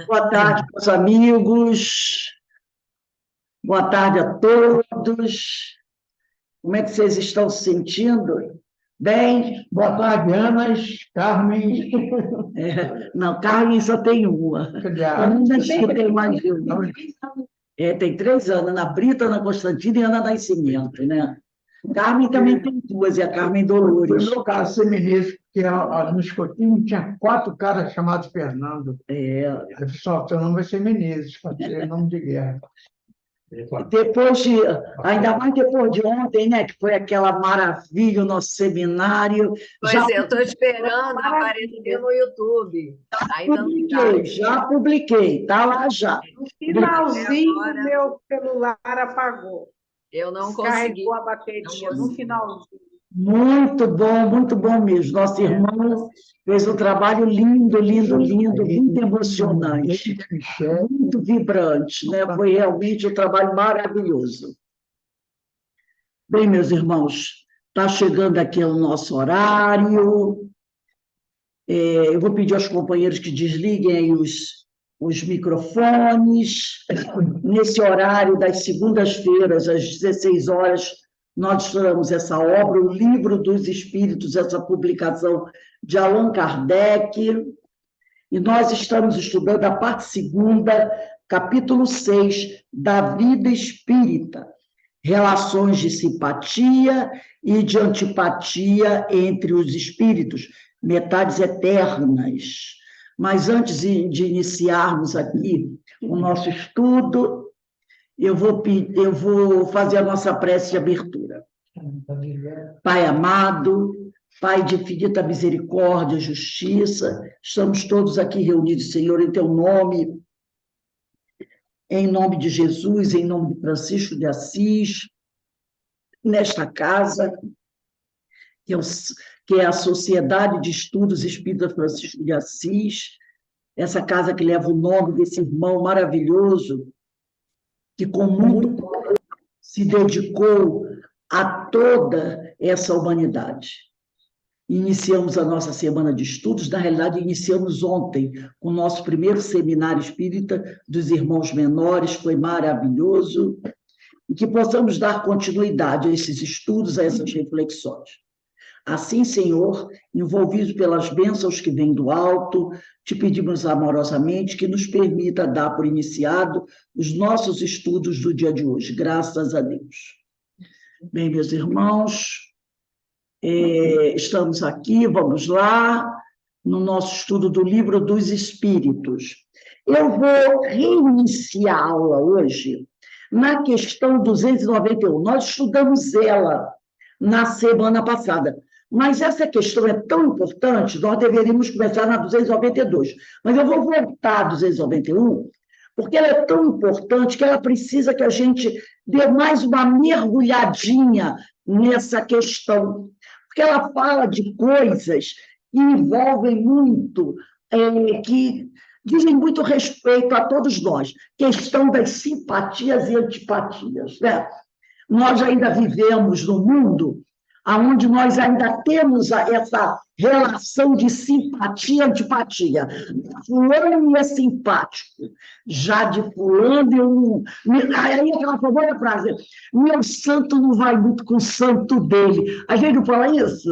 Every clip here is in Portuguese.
Boa tarde, meus amigos. Boa tarde a todos. Como é que vocês estão se sentindo? Bem? Boa tarde, Anas, Carmen. Não, Carmen só tem uma. Cadê Eu a Ana? ainda escutei mais de uma. Tem 3 anos, Ana Brita, Ana Constantina e Ana Nascimento, né? Carmen também tem duas, e a Carmen Foi Dolores. meu caso ser ministro, porque no escotinho tinha 4 caras chamados Fernando. Aí, pessoal, seu nome vai ser ministro, pode ser nome de guerra. Depois de, ainda mais depois de ontem, né, que foi aquela maravilha, o nosso seminário. Pois é, eu estou esperando aparecer no YouTube. Ainda não está. Já publiquei, está lá já. No finalzinho, Agora- meu celular apagou. Eu não consegui. Carregou a bateria no finalzinho. Muito bom mesmo. Nosso irmão fez um trabalho lindo, lindo, lindo, muito emocionante, muito vibrante, né? Foi realmente um trabalho maravilhoso. Bem, meus irmãos, está chegando aqui o nosso horário. Eu vou pedir aos companheiros que desliguem aí os microfones. Nesse horário das segundas-feiras, às 16 horas, nós estudamos essa obra, o Livro dos Espíritos, essa publicação de Allan Kardec, e nós estamos estudando a parte segunda, capítulo 6, da vida espírita, relações de simpatia e de antipatia entre os espíritos, metades eternas. Mas antes de iniciarmos aqui o nosso estudo, eu vou fazer a nossa prece de abertura. Pai amado, Pai de infinita misericórdia e justiça, estamos todos aqui reunidos, Senhor, em Teu nome, em nome de Jesus, em nome de Francisco de Assis, nesta casa, que é a Sociedade de Estudos Espírita Francisco de Assis, essa casa que leva o nome desse irmão maravilhoso, que com muito se dedicou a toda essa humanidade. Iniciamos a nossa semana de estudos, na realidade, iniciamos ontem com o nosso primeiro seminário espírita dos irmãos menores, foi maravilhoso, e que possamos dar continuidade a esses estudos, a essas reflexões. Assim, Senhor, envolvidos pelas bênçãos que vêm do alto, te pedimos amorosamente que nos permita dar por iniciado os nossos estudos do dia de hoje, graças a Deus. Bem, meus irmãos, estamos aqui, vamos lá, no nosso estudo do Livro dos Espíritos. Eu vou reiniciar a aula hoje na questão 291. Nós estudamos ela na semana passada, mas essa questão é tão importante, nós deveríamos começar na 292. Mas eu vou voltar a 291, porque ela é tão importante que ela precisa que a gente dê mais uma mergulhadinha nessa questão. Porque ela fala de coisas que envolvem muito, que dizem muito respeito a todos nós. Questão das simpatias e antipatias, né? Nós ainda vivemos num mundo onde nós ainda temos essa relação de simpatia e antipatia. Fulano é simpático, já de fulano eu não... Aí aquela famosa frase, meu santo não vai muito com o santo dele. A gente não fala isso?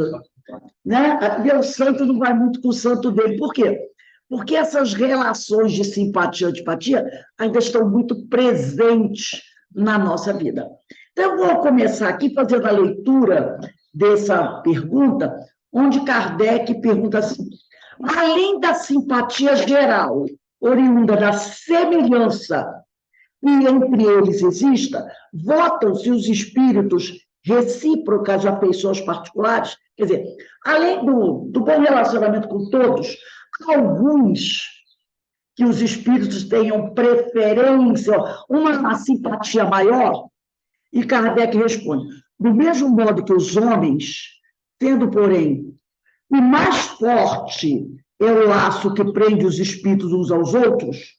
Né? Meu santo não vai muito com o santo dele. Por quê? Porque essas relações de simpatia e antipatia ainda estão muito presentes na nossa vida. Então, eu vou começar aqui fazendo a leitura dessa pergunta, onde Kardec pergunta assim, além da simpatia geral, oriunda da semelhança que entre eles exista, votam-se os espíritos recíprocas a pessoas particulares? Quer dizer, além do bom relacionamento com todos, alguns que os espíritos tenham preferência, uma simpatia maior? E Kardec responde, do mesmo modo que os homens, tendo, porém, o mais forte é o laço que prende os espíritos uns aos outros,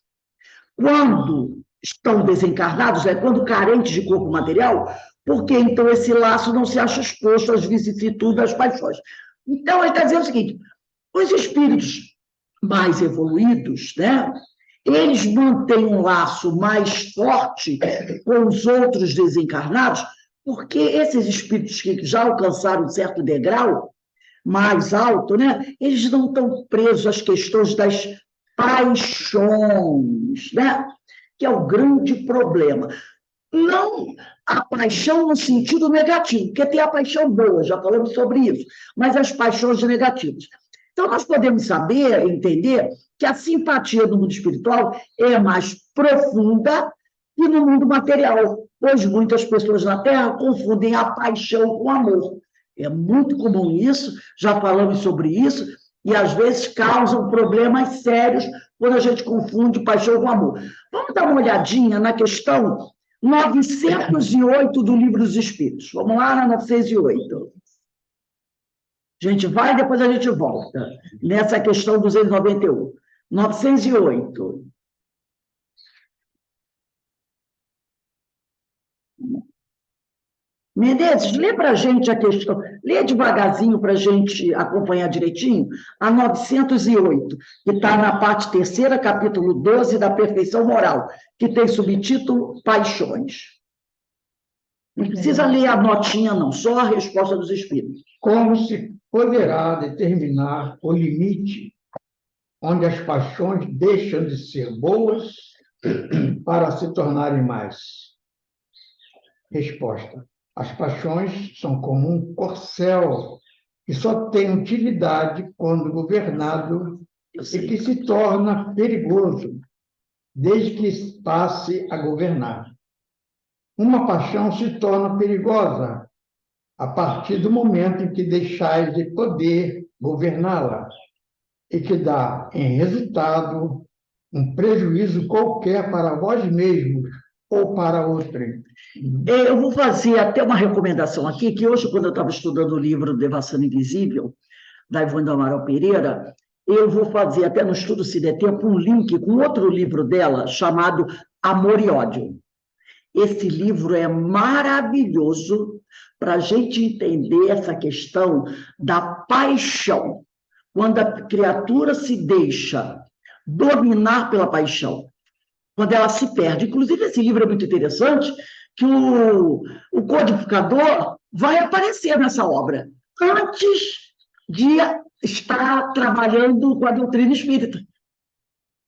quando estão desencarnados, quando carentes de corpo material, porque então esse laço não se acha exposto às vicissitudes das paixões. Então, ele está dizendo o seguinte, os espíritos mais evoluídos, né, eles mantêm um laço mais forte com os outros desencarnados, porque esses espíritos que já alcançaram um certo degrau mais alto, né, eles não estão presos às questões das paixões, né, que é o grande problema. Não a paixão no sentido negativo, porque tem a paixão boa, já falamos sobre isso, mas as paixões negativas. Então, nós podemos saber, entender, que a simpatia no mundo espiritual é mais profunda que no mundo material, pois muitas pessoas na Terra confundem a paixão com o amor. É muito comum isso, já falamos sobre isso, e às vezes causam problemas sérios quando a gente confunde paixão com amor. Vamos dar uma olhadinha na questão 908 do Livro dos Espíritos. Vamos lá na 908. A gente vai e depois a gente volta. Nessa questão 291. 908. Menezes, lê para a gente a questão. Lê devagarzinho para a gente acompanhar direitinho. A 908, que está na parte 3ª, capítulo 12 da Perfeição Moral, que tem subtítulo Paixões. Não precisa ler a notinha, não, só a resposta dos espíritos. Como se poderá determinar o limite onde as paixões deixam de ser boas para se tornarem mais? Resposta. As paixões são como um corcel que só tem utilidade quando governado e que se torna perigoso desde que passe a governar. Uma paixão se torna perigosa a partir do momento em que deixais de poder governá-la e que dá, em resultado, um prejuízo qualquer para vós mesmos ou para outrem. Eu vou fazer até uma recomendação aqui, que hoje, quando eu estava estudando o livro Devassando Invisível, da Ivone do Amaral Pereira, eu vou fazer, até no estudo, se der tempo, um link com outro livro dela, chamado Amor e Ódio. Esse livro é maravilhoso para a gente entender essa questão da paixão. Quando a criatura se deixa dominar pela paixão, quando ela se perde. Inclusive, esse livro é muito interessante, que o codificador vai aparecer nessa obra, antes de estar trabalhando com a doutrina espírita.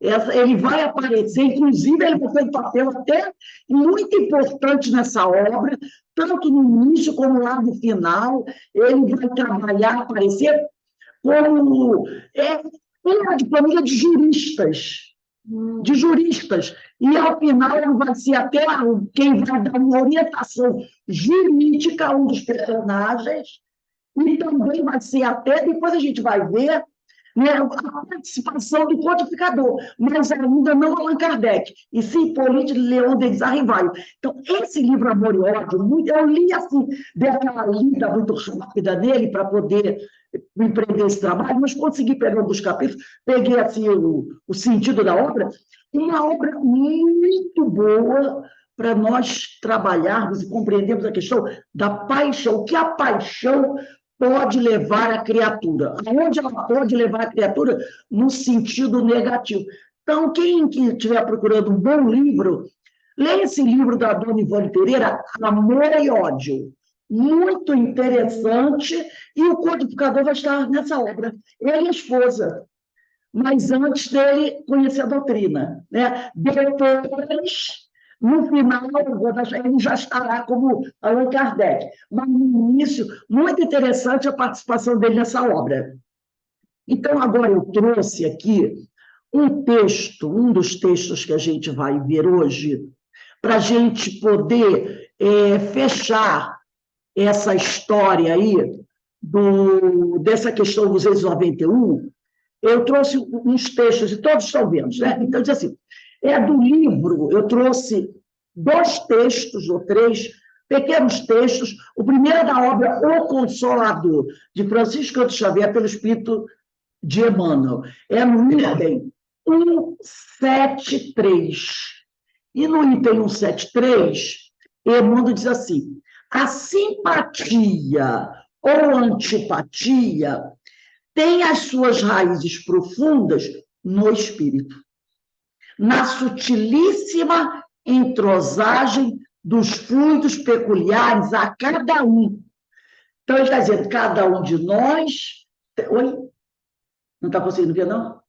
Ele vai aparecer, inclusive, ele vai ter um papel até muito importante nessa obra, tanto no início como lá no final. Ele vai trabalhar, aparecer como uma de família de juristas. E, ao final, ele vai ser até quem vai dar uma orientação jurídica a um dos personagens, e também vai ser até, depois a gente vai ver, né, a participação do codificador, mas ainda não Allan Kardec, e sim Hippolyte de Leon Denis Arrivaio. Então, esse livro Amor e Ódio, eu li assim, dei aquela lida muito rápida nele para poder empreender esse trabalho, mas consegui pegar alguns capítulos, peguei assim, o sentido da obra, uma obra muito boa para nós trabalharmos e compreendermos a questão da paixão, o que a paixão pode levar a criatura, aonde ela pode levar a criatura no sentido negativo. Então, quem estiver procurando um bom livro, leia esse livro da dona Ivone Pereira, Amor e Ódio. Muito interessante, e o codificador vai estar nessa obra. Ele e a esposa. Mas antes dele conhecer a doutrina, né? Depois, no final, ele já estará como Allan Kardec. Mas, no início, muito interessante a participação dele nessa obra. Então, agora eu trouxe aqui um texto, um dos textos que a gente vai ver hoje, para a gente poder fechar essa história aí dessa questão 291. Eu trouxe uns textos, e todos estão vendo, né? Então, diz assim, do livro, eu trouxe 2 textos, ou 3, pequenos textos. O primeiro é da obra O Consolador, de Francisco de Xavier, pelo Espírito de Emmanuel. É no item 173. E no item 173, Emmanuel diz assim, a simpatia ou antipatia tem as suas raízes profundas no espírito. na sutilíssima entrosagem dos fluidos peculiares a cada um. Então, ele está dizendo, cada um de nós... Oi? Não está conseguindo ver, não?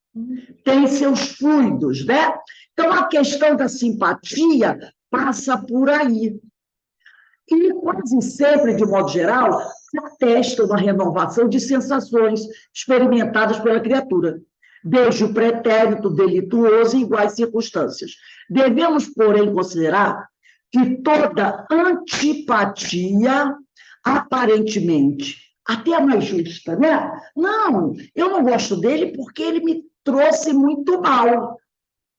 Tem seus fluidos, né? Então, a questão da simpatia passa por aí. E quase sempre, de modo geral, atesta uma renovação de sensações experimentadas pela criatura, desde o pretérito delituoso em iguais circunstâncias. Devemos, porém, considerar que toda antipatia, aparentemente, até a mais justa, né? Não, eu não gosto dele porque ele me trouxe muito mal.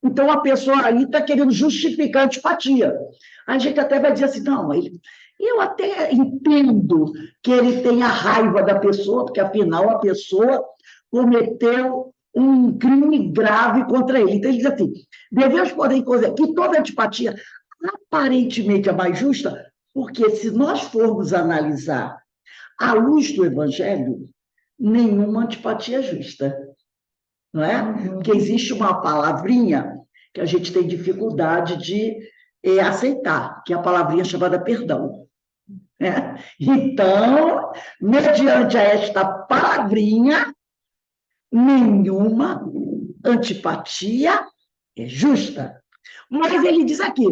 Então, a pessoa aí está querendo justificar a antipatia. A gente até vai dizer assim, não, eu até entendo que ele tenha raiva da pessoa, porque, afinal, a pessoa cometeu um crime grave contra ele. Então, ele diz assim, devemos poder dizer que toda antipatia, aparentemente, é mais justa, porque se nós formos analisar à luz do Evangelho, nenhuma antipatia é justa. Não é? Porque existe uma palavrinha que a gente tem dificuldade de aceitar, que é a palavrinha chamada perdão. Né? Então, mediante esta palavrinha, nenhuma antipatia é justa. Mas ele diz aqui,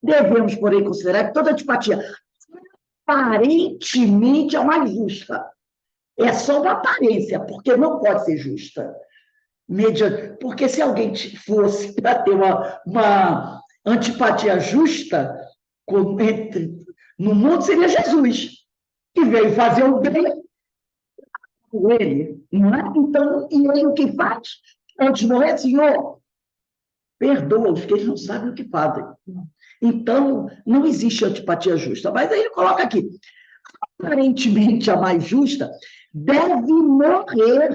devemos, porém, considerar que toda antipatia aparentemente é mais justa. É só uma aparência, porque não pode ser justa. Porque se alguém fosse para ter uma antipatia justa no mundo, seria Jesus, que veio fazer o bem com ele. Não é? Então, e ele o que faz? Antes de morrer, Senhor, perdoa-os, porque eles não sabem o que fazem. Então, não existe antipatia justa. Mas aí ele coloca aqui, aparentemente a mais justa deve morrer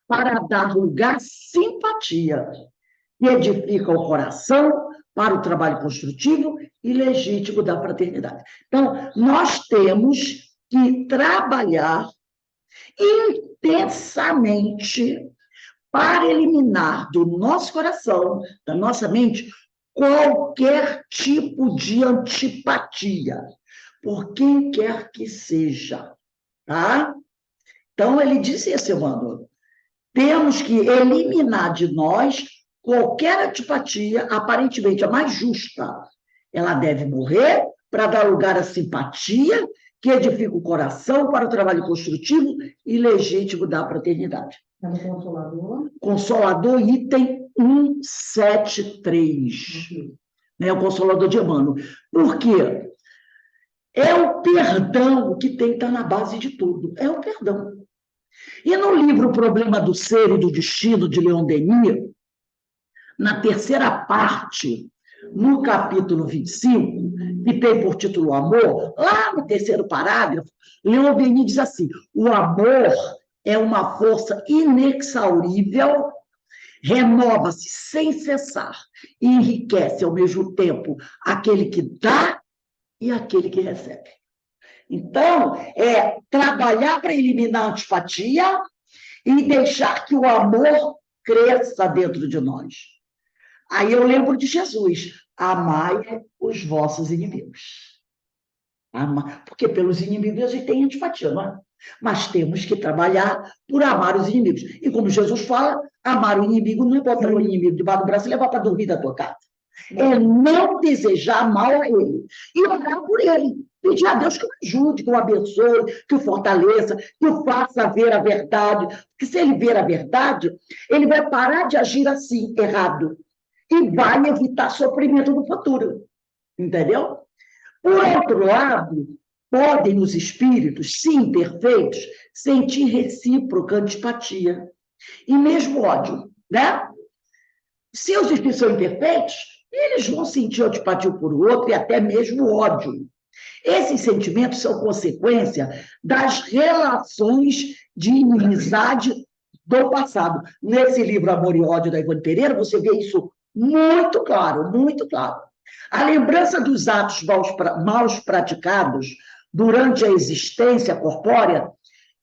para dar lugar à simpatia, que edifica o coração para o trabalho construtivo e legítimo da fraternidade. Então, nós temos que trabalhar intensamente para eliminar do nosso coração, da nossa mente, qualquer tipo de antipatia, por quem quer que seja. Tá? Então, ele disse isso, Emmanuel. Temos que eliminar de nós qualquer antipatia, aparentemente a mais justa. Ela deve morrer para dar lugar à simpatia, que edifica o coração para o trabalho construtivo e legítimo da fraternidade. É no Consolador? Consolador, item 173. Né, o Consolador de Emmanuel. Por quê? É o perdão que tem que estar na base de tudo. É o perdão. E no livro O Problema do Ser e do Destino, de Leon Denis, na terceira parte, no capítulo 25, que tem por título Amor, lá no terceiro parágrafo, Leon Denis diz assim, o amor é uma força inexaurível, renova-se sem cessar e enriquece ao mesmo tempo aquele que dá e aquele que recebe. Então, é trabalhar para eliminar a antipatia e deixar que o amor cresça dentro de nós. Aí eu lembro de Jesus, amai os vossos inimigos. Porque pelos inimigos a gente tem antipatia, não é? Mas temos que trabalhar por amar os inimigos. E como Jesus fala, amar o inimigo não é botar o inimigo debaixo do braço e levar para dormir da tua casa. É não desejar mal a ele. E orar por ele. Pedir a Deus que o ajude, que o abençoe, que o fortaleça, que o faça ver a verdade. Porque se ele ver a verdade, ele vai parar de agir assim, errado. E vai evitar sofrimento no futuro. Entendeu? Por outro lado, podem os espíritos, sim, perfeitos, sentir recíproca antipatia. E mesmo ódio, né? Se os espíritos são imperfeitos, eles vão sentir antipatia por outro e até mesmo ódio. Esses sentimentos são consequência das relações de inimizade do passado. Nesse livro Amor e Ódio, da Ivone Pereira, você vê isso muito claro, muito claro. A lembrança dos atos maus praticados durante a existência corpórea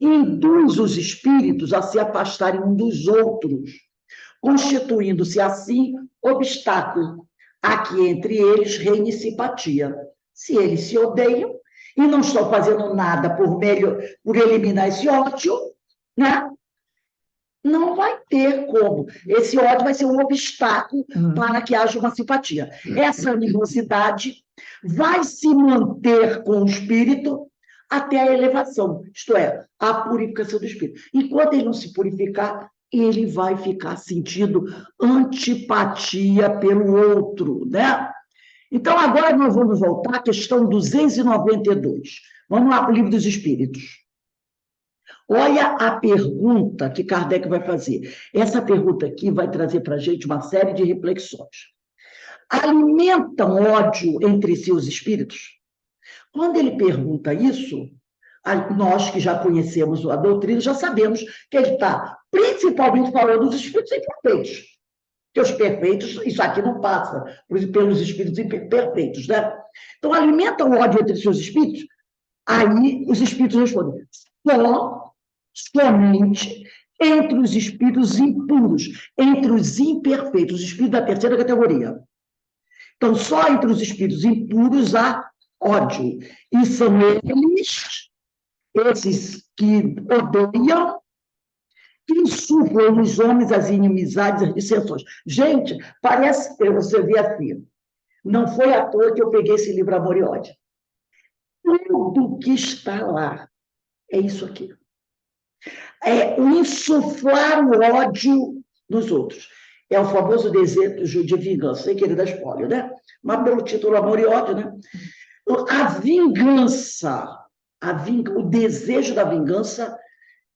induz os espíritos a se afastarem um dos outros, constituindo-se assim obstáculo. Há que entre eles reine simpatia. Se eles se odeiam e não estão fazendo nada por eliminar esse ódio, né? Não vai ter como. Esse ódio vai ser um obstáculo para que haja uma simpatia. Essa animosidade vai se manter com o espírito até a elevação, isto é, a purificação do espírito. Enquanto ele não se purificar, ele vai ficar sentindo antipatia pelo outro, né? Então, agora nós vamos voltar à questão 292. Vamos lá para o Livro dos Espíritos. Olha a pergunta que Kardec vai fazer. Essa pergunta aqui vai trazer para a gente uma série de reflexões. Alimentam ódio entre si os espíritos? Quando ele pergunta isso, nós que já conhecemos a doutrina, já sabemos que ele está principalmente falando dos espíritos imperfeitos. Porque os perfeitos, isso aqui não passa pelos espíritos imperfeitos, né? Então, alimentam ódio entre seus espíritos? Aí os espíritos respondem, somente entre os espíritos impuros, entre os imperfeitos, os espíritos da terceira categoria. Então, só entre os espíritos impuros há ódio. E são eles, esses que odeiam, que insuflam nos homens as inimizades e as dissensões. Gente, parece que você vê assim, não foi à toa que eu peguei esse livro Amor e Ódio. Tudo que está lá é isso aqui. É o insuflar o ódio nos outros. É o famoso desejo de vingança, sem querer dar spoiler, né? Mas pelo título Amor e Ódio, né? A vingança, o desejo da vingança,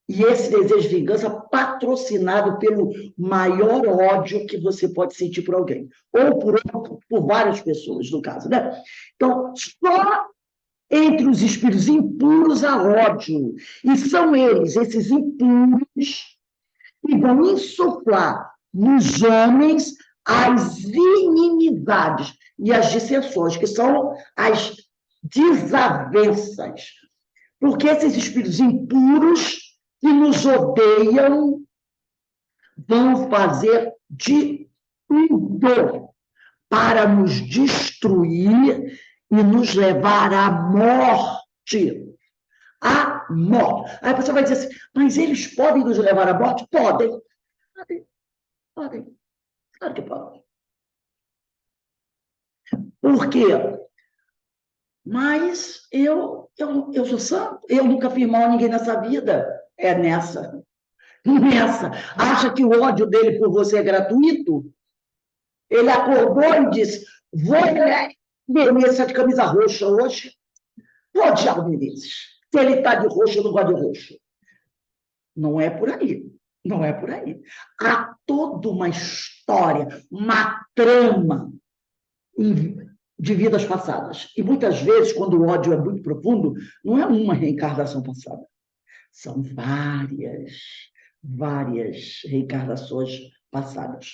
e esse desejo de vingança patrocinado pelo maior ódio que você pode sentir por alguém, ou por várias pessoas, no caso, né? Então, só entre os espíritos impuros há ódio, e são eles, esses impuros, que vão insuflar nos homens as inimizades e as dissensões, que são as desavenças. Porque esses espíritos impuros que nos odeiam vão fazer de tudo para nos destruir e nos levar à morte. À morte. Aí a pessoa vai dizer assim, mas eles podem nos levar à morte? Podem. Podem. Claro que podem. Por quê? Mas eu sou santo, eu nunca fiz mal a ninguém nessa vida. É nessa. Acha que o ódio dele por você é gratuito? Ele acordou e disse, vou Menezes de camisa roxa hoje. Vou odiar o Menezes. Se ele está de roxo, eu não gosto de roxo. Não é por aí. Não é por aí. Há toda uma história, uma trama de vidas passadas. E muitas vezes, quando o ódio é muito profundo, não é uma reencarnação passada. São várias reencarnações passadas.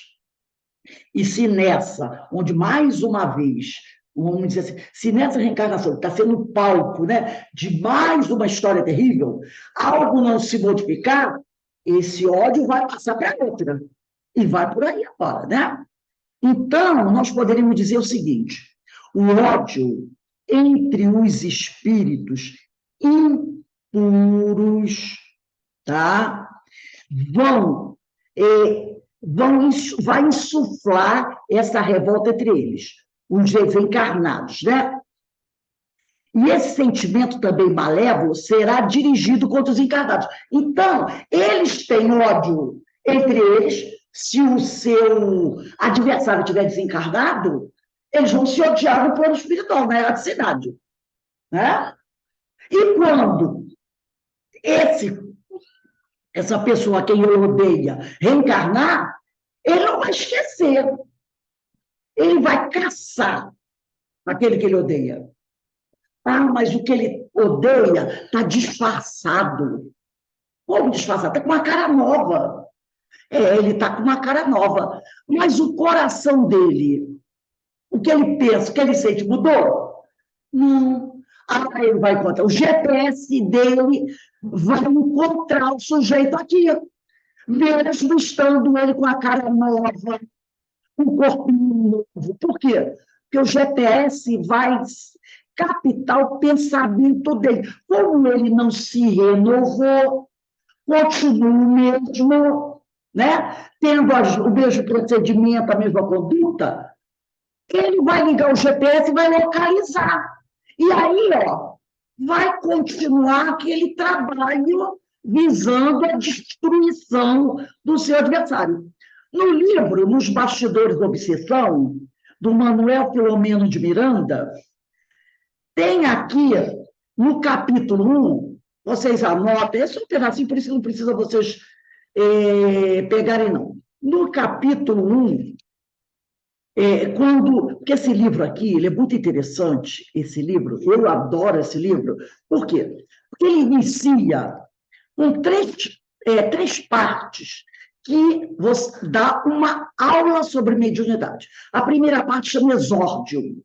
E se nessa, onde mais uma vez, vamos dizer assim, se nessa reencarnação está sendo um palco, né, de mais uma história terrível, algo não se modificar, esse ódio vai passar para outra. E vai por aí agora, né? Então, nós poderíamos dizer o seguinte, o ódio entre os espíritos impuros, tá? Vai insuflar essa revolta entre eles, os desencarnados, né? E esse sentimento também malévolo será dirigido contra os encarnados. Então, eles têm ódio entre eles. Se o seu adversário estiver desencarnado, eles vão se odiar no plano espiritual, na erraticidade, né? E quando essa pessoa a quem ele odeia reencarnar, ele não vai esquecer. Ele vai caçar aquele que ele odeia. Ah, mas o que ele odeia está disfarçado. Como disfarçado? Está com uma cara nova. Ele está com uma cara nova. Mas o coração dele, o que ele pensa, o que ele sente, mudou? Não. Ah, ele vai encontrar. O GPS dele vai encontrar o sujeito aqui. Mesmo estando ele com a cara nova, um corpinho novo. Por quê? Porque o GPS vai captar o pensamento dele. Como ele não se renovou, continua o mesmo, né? Tendo o mesmo procedimento, a mesma conduta, ele vai ligar o GPS e vai localizar. E aí, ó, vai continuar aquele trabalho visando a destruição do seu adversário. No livro, Nos Bastidores da Obsessão, do Manuel Filomeno de Miranda, tem aqui, no capítulo 1, vocês anotem, é só um pedacinho, por isso não precisa vocês pegarem, não. No capítulo 1, porque esse livro aqui, ele é muito interessante, esse livro, eu adoro esse livro. Por quê? Porque ele inicia com três partes que você dá uma aula sobre mediunidade. A primeira parte chama Exórdio.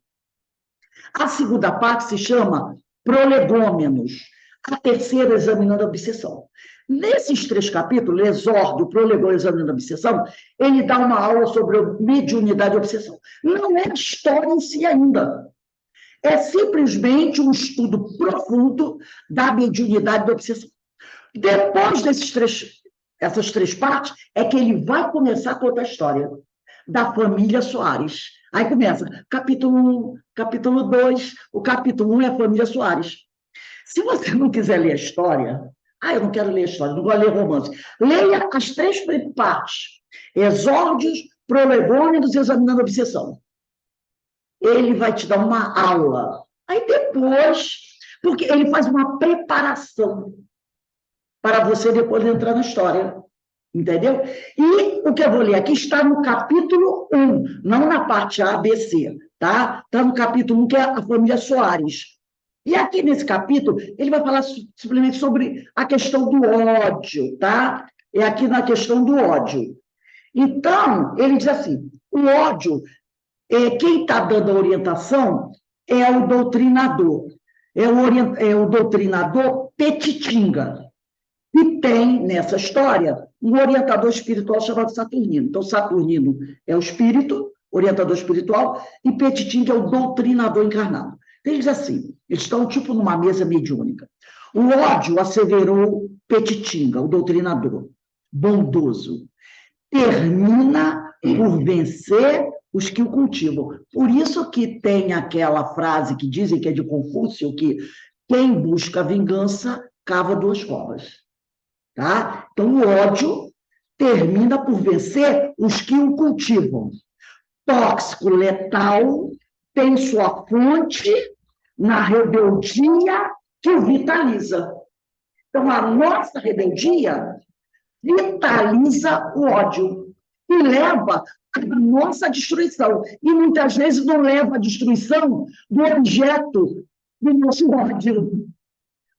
A segunda parte se chama Prolegômenos. A terceira, Examinando a Obsessão. Nesses 3 capítulos, Exórdio, Prolegômenos e Examinando a Obsessão, ele dá uma aula sobre mediunidade e obsessão. Não é a história em si ainda. É simplesmente um estudo profundo da mediunidade e da obsessão. Depois essas 3 partes, é que ele vai começar a contar a história da família Soares. Aí começa, capítulo 1, capítulo 2, o capítulo 1 é a família Soares. Se você não quiser ler a história, eu não quero ler a história, não vou ler romance. Leia as 3 partes, Exórdios, Prolegômenos e Examinando a Obsessão. Ele vai te dar uma aula. Aí depois, porque ele faz uma preparação para você depois entrar na história. Entendeu? E o que eu vou ler aqui está no capítulo 1, não na parte A, B, C, tá? Está no capítulo 1, que é a família Soares. E aqui nesse capítulo, ele vai falar simplesmente sobre a questão do ódio, tá? É aqui na questão do ódio. Então, ele diz assim, o ódio, quem está dando a orientação é o doutrinador. É o doutrinador Petitinga. E tem, nessa história, um orientador espiritual chamado Saturnino. Então, Saturnino é o espírito, orientador espiritual, e Petitinga é o doutrinador encarnado. Então, ele diz assim, eles estão tipo numa mesa mediúnica. O ódio, asseverou Petitinga, o doutrinador, bondoso, termina por vencer os que o cultivam. Por isso que tem aquela frase que dizem que é de Confúcio, que quem busca vingança cava 2 covas. Tá? Então, o ódio termina por vencer os que o cultivam. Tóxico, letal, tem sua fonte na rebeldia que o vitaliza. Então, a nossa rebeldia vitaliza o ódio e leva à nossa destruição. E muitas vezes não leva à destruição do objeto do nosso ódio.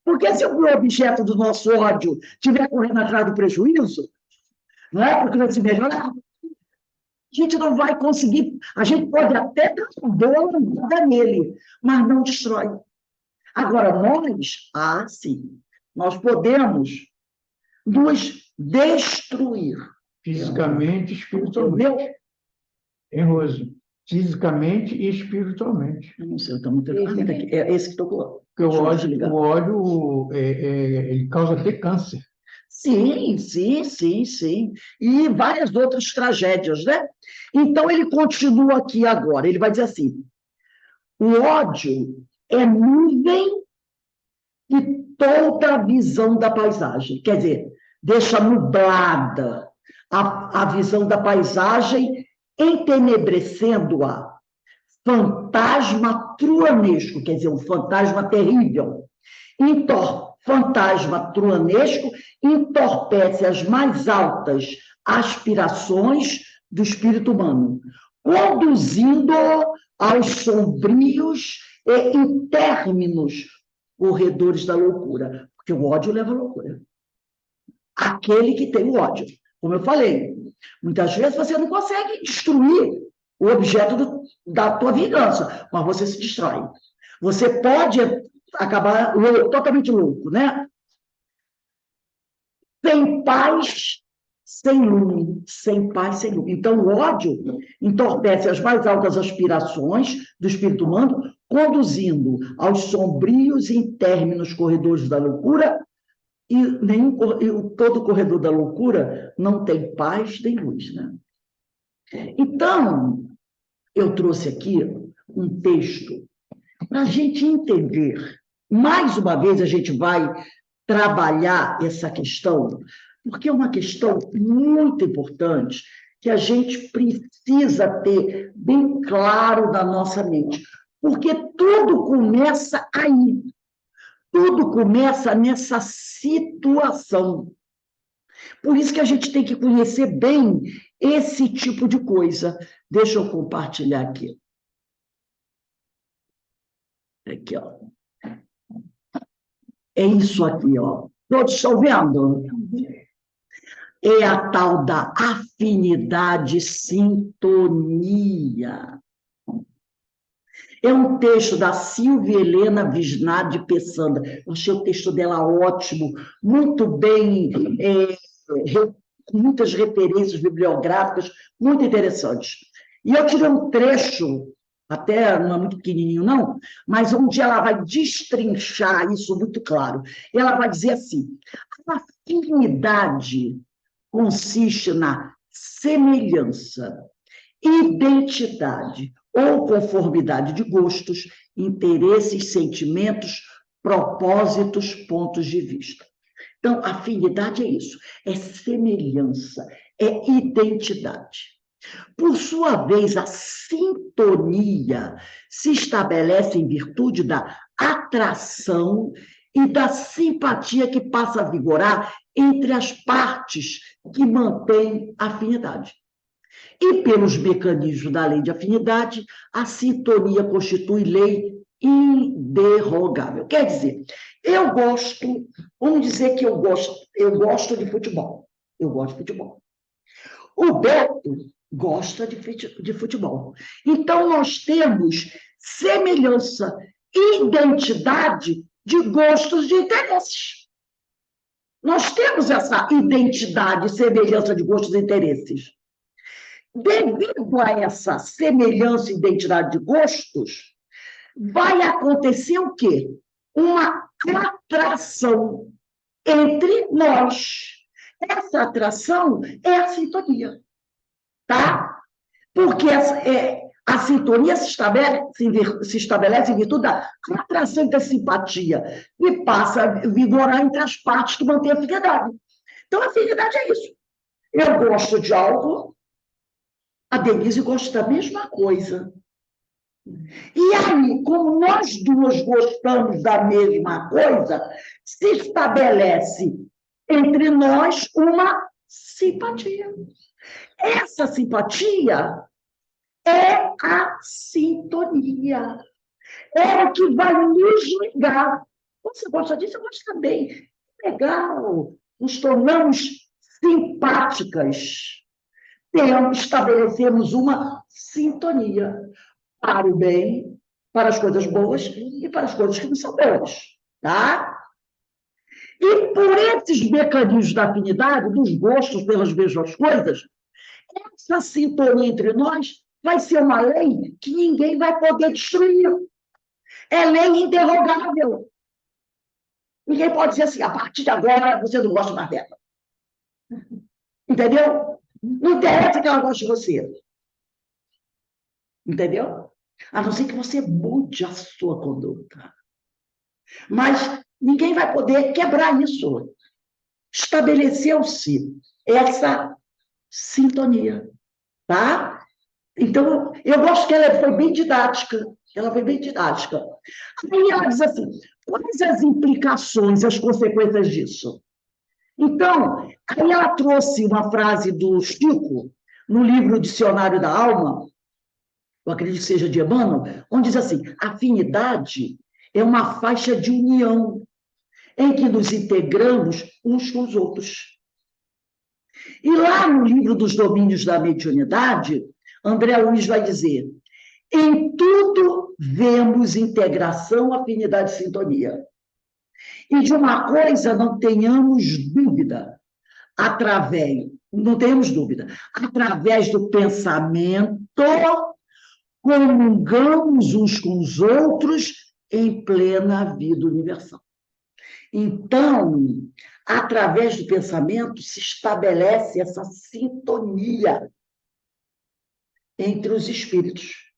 Porque se o objeto do nosso ódio estiver correndo atrás do prejuízo, não é? Porque vai se melhorar, a gente não vai conseguir, a gente pode até dar uma boa nele, mas não destrói. Agora, sim, nós podemos nos destruir. Fisicamente e espiritualmente. Entendeu? Hein, Rose? Fisicamente e espiritualmente. Eu não sei, eu estou muito... É esse que tocou. Porque o ódio ele causa até câncer. Sim. E várias outras tragédias, né? Então, ele continua aqui agora. Ele vai dizer assim, o ódio é nuvem e toda a visão da paisagem. Quer dizer, deixa nublada a visão da paisagem, entenebrecendo-a. Fantasma truanesco, quer dizer, um fantasma terrível. Fantasma truanesco entorpece as mais altas aspirações do espírito humano, conduzindo aos sombrios e intérminos corredores da loucura, porque o ódio leva à loucura. Aquele que tem o ódio, como eu falei, muitas vezes você não consegue destruir o objeto da tua vingança, mas você se destrói. Você pode acabar totalmente louco, né? Sem paz, sem lume, sem paz, sem lume. Então, o ódio entorpece as mais altas aspirações do espírito humano, conduzindo aos sombrios e interminos corredores da loucura, e todo o corredor da loucura não tem paz nem luz, né? Então, eu trouxe aqui um texto para a gente entender. Mais uma vez, a gente vai trabalhar essa questão, porque é uma questão muito importante que a gente precisa ter bem claro na nossa mente, porque tudo começa aí, tudo começa nessa situação. Por isso que a gente tem que conhecer bem esse tipo de coisa. Deixa eu compartilhar aqui. Aqui, ó. É isso aqui, ó. Todos estão vendo? É a tal da afinidade sintonia. É um texto da Silvia Helena Visnar de Pessanda. Eu achei o texto dela ótimo, muito bem, com muitas referências bibliográficas, muito interessantes. E eu tirei um trecho, até não é muito pequenininho, não, mas onde ela vai destrinchar isso muito claro. Ela vai dizer assim: a afinidade consiste na semelhança, identidade ou conformidade de gostos, interesses, sentimentos, propósitos, pontos de vista. Então, afinidade é isso, é semelhança, é identidade. Por sua vez, a sintonia se estabelece em virtude da atração e da simpatia que passa a vigorar entre as partes que mantêm a afinidade. E pelos mecanismos da lei de afinidade, a sintonia constitui lei inderrogável. Quer dizer, vamos dizer que eu gosto de futebol. Eu gosto de futebol. O Beto gosta de futebol. Então, nós temos semelhança, identidade de gostos, de interesses. Nós temos essa identidade, semelhança de gostos e interesses. Devido a essa semelhança e identidade de gostos, vai acontecer o quê? Uma atração entre nós. Essa atração é a sintonia, tá? Porque a sintonia se estabelece em virtude da atração e da simpatia e passa a vigorar entre as partes que mantêm a afinidade. Então, a afinidade é isso. Eu gosto de algo, a Denise gosta da mesma coisa. E aí, como nós duas gostamos da mesma coisa, se estabelece entre nós uma simpatia. Essa simpatia é a sintonia. É o que vai nos ligar. Você gosta disso? Eu gosto também. Legal. Nos tornamos simpáticas. Estabelecemos uma sintonia para o bem, para as coisas boas e para as coisas que não são boas, tá? E por esses mecanismos da afinidade, dos gostos pelas mesmas coisas, essa sintonia entre nós vai ser uma lei que ninguém vai poder destruir. É lei inderrogável. Ninguém pode dizer assim, a partir de agora você não gosta mais dela. Entendeu? Não interessa que ela goste de você. Entendeu? A não ser que você mude a sua conduta. Mas ninguém vai poder quebrar isso. Estabeleceu-se essa sintonia, tá? Então, eu gosto que ela foi bem didática. Ela foi bem didática. Aí ela diz assim, quais as implicações, as consequências disso? Então, aí ela trouxe uma frase do Chico, no livro Dicionário da Alma, eu acredito que seja de Emmanuel, onde diz assim, afinidade é uma faixa de união em que nos integramos uns com os outros. E lá no livro dos Domínios da Mediunidade, André Luiz vai dizer, em tudo vemos integração, afinidade e sintonia. E de uma coisa não tenhamos dúvida, através não temos dúvida. Através do pensamento, comungamos uns com os outros em plena vida universal. Então, através do pensamento, se estabelece essa sintonia entre os espíritos.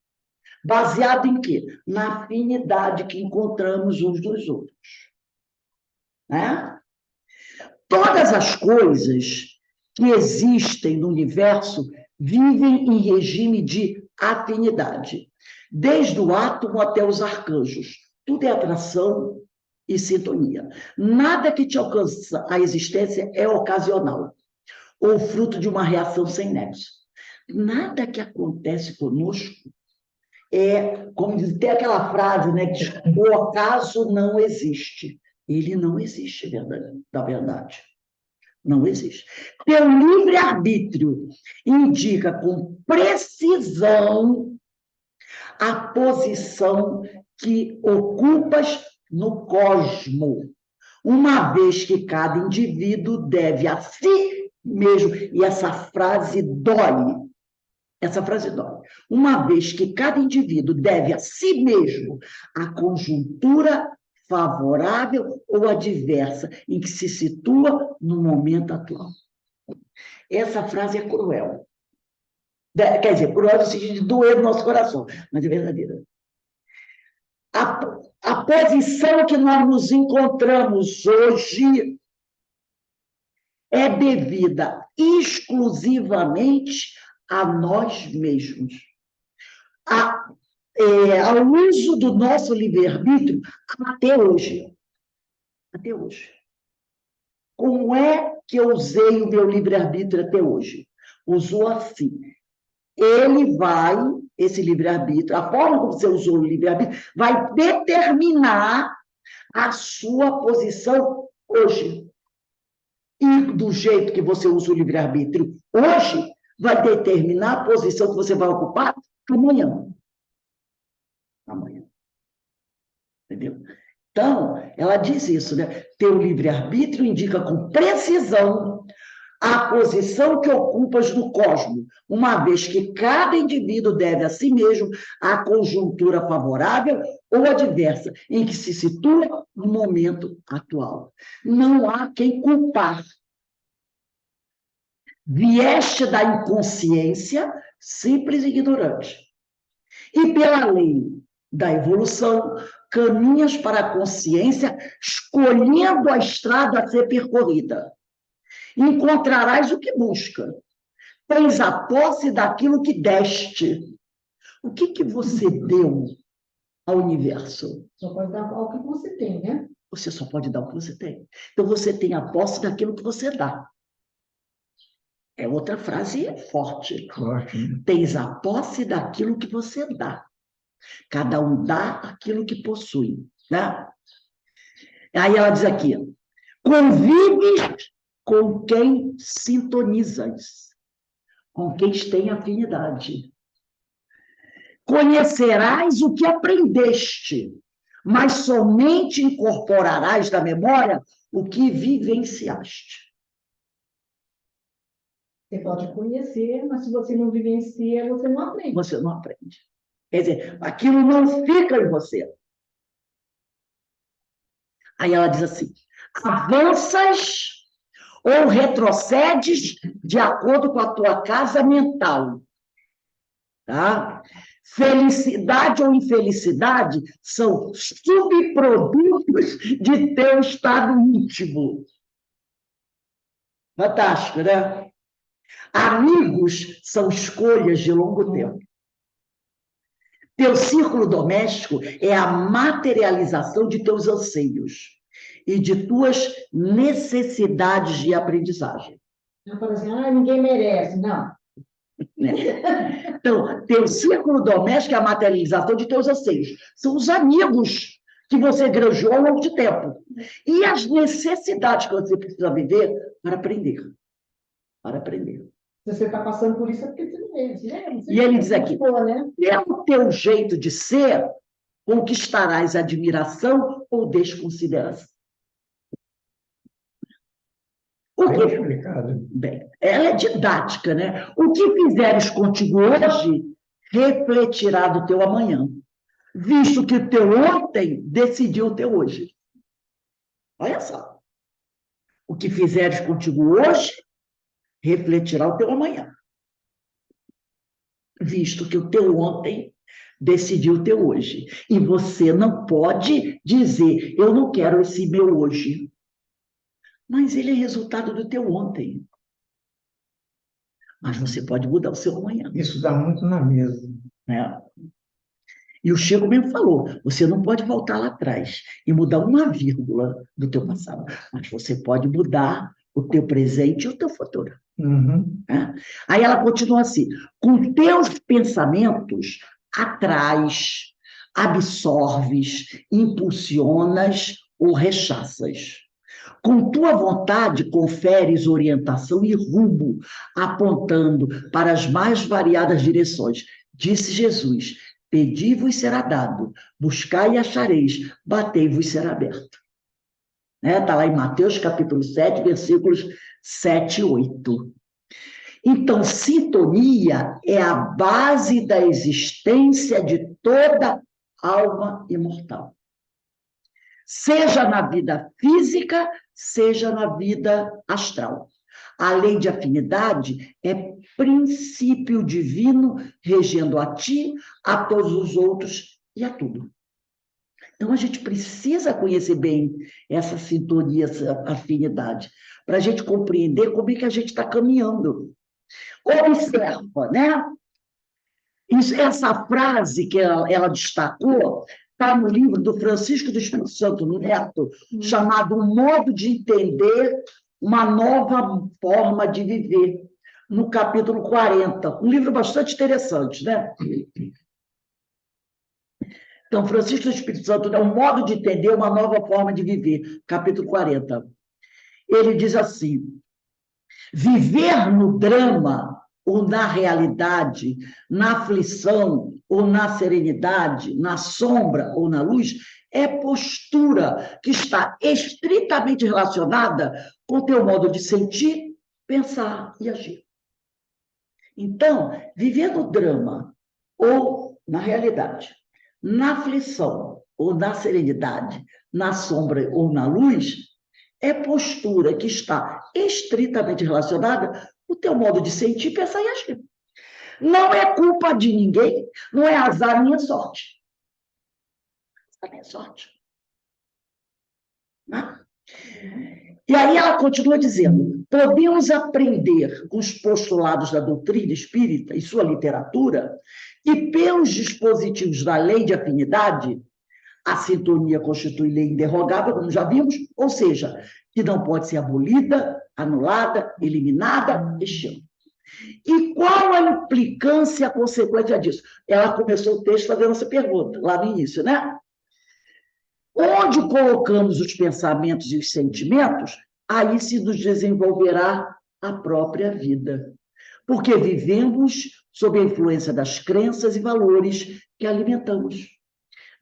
Baseado em quê? Na afinidade que encontramos uns dos outros. Né? Todas as coisas que existem no universo vivem em regime de afinidade, desde o átomo até os arcanjos. Tudo é atração e sintonia. Nada que te alcança a existência é ocasional, ou fruto de uma reação sem nexo. Nada que acontece conosco é, como diz, tem aquela frase, né, que o acaso não existe. Ele não existe, na verdade. Não existe. Teu livre-arbítrio indica com precisão a posição que ocupas no cosmo, uma vez que cada indivíduo deve a si mesmo, e essa frase dói. Essa frase dói. Uma vez que cada indivíduo deve a si mesmo a conjuntura favorável ou adversa em que se situa no momento atual. Essa frase é cruel. Quer dizer, cruel no sentido de doer no nosso coração, mas é verdadeira. A posição que nós nos encontramos hoje é devida exclusivamente a nós mesmos. Ao uso do nosso livre-arbítrio até hoje. Até hoje. Como é que eu usei o meu livre-arbítrio até hoje? Usou assim. Esse livre-arbítrio, a forma como você usou o livre-arbítrio, vai determinar a sua posição hoje. E do jeito que você usa o livre-arbítrio hoje, vai determinar a posição que você vai ocupar amanhã. Amanhã. Entendeu? Então, ela diz isso, né? Teu livre-arbítrio indica com precisão a posição que ocupas no cosmos, uma vez que cada indivíduo deve a si mesmo a conjuntura favorável ou adversa em que se situa no momento atual. Não há quem culpar. Vieste da inconsciência, simples e ignorante. E pela lei da evolução, caminhas para a consciência, escolhendo a estrada a ser percorrida. Encontrarás o que busca. Tens a posse daquilo que deste. O que você deu ao universo? Só pode dar o que você tem, né? Você só pode dar o que você tem. Então, você tem a posse daquilo que você dá. É outra frase forte. Forte. Tens a posse daquilo que você dá. Cada um dá aquilo que possui. Né? Aí ela diz aqui, convives com quem sintonizas, com quem tem afinidade. Conhecerás o que aprendeste, mas somente incorporarás na memória o que vivenciaste. Você pode conhecer, mas se você não vivencia, você não aprende. Você não aprende. Quer dizer, aquilo não fica em você. Aí ela diz assim, avanças ou retrocedes de acordo com a tua casa mental. Tá? Felicidade ou infelicidade são subprodutos de teu estado íntimo. Fantástico, né? Amigos são escolhas de longo tempo. Teu círculo doméstico é a materialização de teus anseios e de tuas necessidades de aprendizagem. Não fala assim, ninguém merece. Não. Então, teu círculo doméstico é a materialização de teus anseios. São os amigos que você granjeou ao longo de tempo. E as necessidades que você precisa viver para aprender. Para aprender. Se você está passando por isso, é porque você não merece. E ele diz aqui, né? pelo teu jeito de ser, conquistarás admiração ou desconsideração. O O Bem que explicado. Bem, ela é didática, né? O que fizeres contigo hoje refletirá do teu amanhã, visto que o teu ontem decidiu o teu hoje. Olha só. O que fizeres contigo hoje refletirá o teu amanhã, visto que o teu ontem decidiu o teu hoje. E você não pode dizer, eu não quero esse meu hoje. Mas ele é resultado do teu ontem. Mas você pode mudar o seu amanhã. Isso dá muito na mesa. Né? E o Chico mesmo falou, você não pode voltar lá atrás e mudar uma vírgula do teu passado, mas você pode mudar o teu presente e o teu futuro. Uhum. Né? Aí ela continua assim, com teus pensamentos atrais, absorves, impulsionas ou rechaças. Com tua vontade, conferes orientação e rumo, apontando para as mais variadas direções. Disse Jesus, pedi-vos será dado, buscai e achareis, batei-vos será aberto. Está lá em Mateus capítulo 7, versículos 7 e 8. Então, sintonia é a base da existência de toda alma imortal. Seja na vida física, seja na vida astral. A lei de afinidade é princípio divino regendo a ti, a todos os outros e a tudo. Então, a gente precisa conhecer bem essa sintonia, essa afinidade, para a gente compreender como é que a gente está caminhando. Observa, né? Essa frase que ela destacou está no livro do Francisco do Espírito Santo Neto, chamado Um Modo de Entender uma Nova Forma de Viver, no capítulo 40. Um livro bastante interessante, né? Então, Francisco do Espírito Santo é um modo de entender uma nova forma de viver, capítulo 40. Ele diz assim, viver no drama ou na realidade, na aflição ou na serenidade, na sombra ou na luz, é postura que está estritamente relacionada com o teu modo de sentir, pensar e agir. Então, viver no drama ou na realidade, na aflição ou na serenidade, na sombra ou na luz, é postura que está estritamente relacionada com o teu modo de sentir, pensar e agir. Não é culpa de ninguém, não é azar nem sorte. Azar nem sorte. Não? E aí ela continua dizendo, podemos aprender com os postulados da doutrina espírita e sua literatura, e pelos dispositivos da lei de afinidade, a sintonia constitui lei inderrogável, como já vimos, ou seja, que não pode ser abolida, anulada, eliminada, extinta. E qual a implicância, a consequência disso? Ela começou o texto fazendo essa pergunta, lá no início, né? Onde colocamos os pensamentos e os sentimentos, aí se nos desenvolverá a própria vida. Porque vivemos sob a influência das crenças e valores que alimentamos,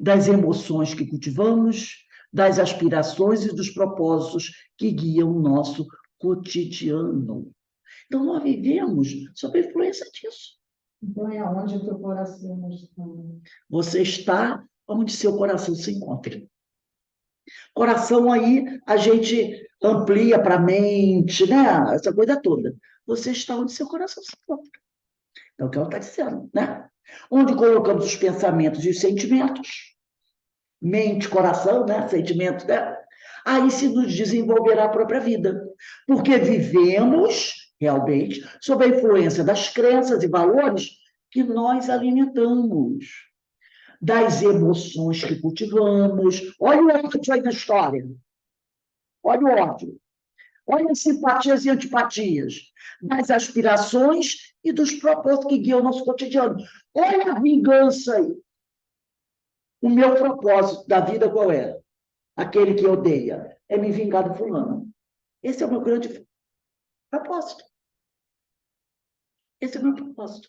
das emoções que cultivamos, das aspirações e dos propósitos que guiam o nosso cotidiano. Então, nós vivemos sob a influência disso. Então, é onde o teu coração está. Você está onde seu coração se encontra. Coração aí, a gente amplia para a mente, né? Essa coisa toda. Você está onde seu coração se encontra. É o que ela está dizendo, né? Onde colocamos os pensamentos e os sentimentos, mente, coração, né? Sentimento, né? Aí se nos desenvolverá a própria vida. Porque vivemos, realmente, sob a influência das crenças e valores que nós alimentamos, das emoções que cultivamos. Olha o ódio aí na história. Olha o ódio. Olha as simpatias e antipatias, das aspirações e dos propósitos que guiam o nosso cotidiano. Olha a vingança aí. O meu propósito da vida qual é? Aquele que odeia. É me vingar do fulano. Esse é o meu grande propósito. Esse é o meu propósito.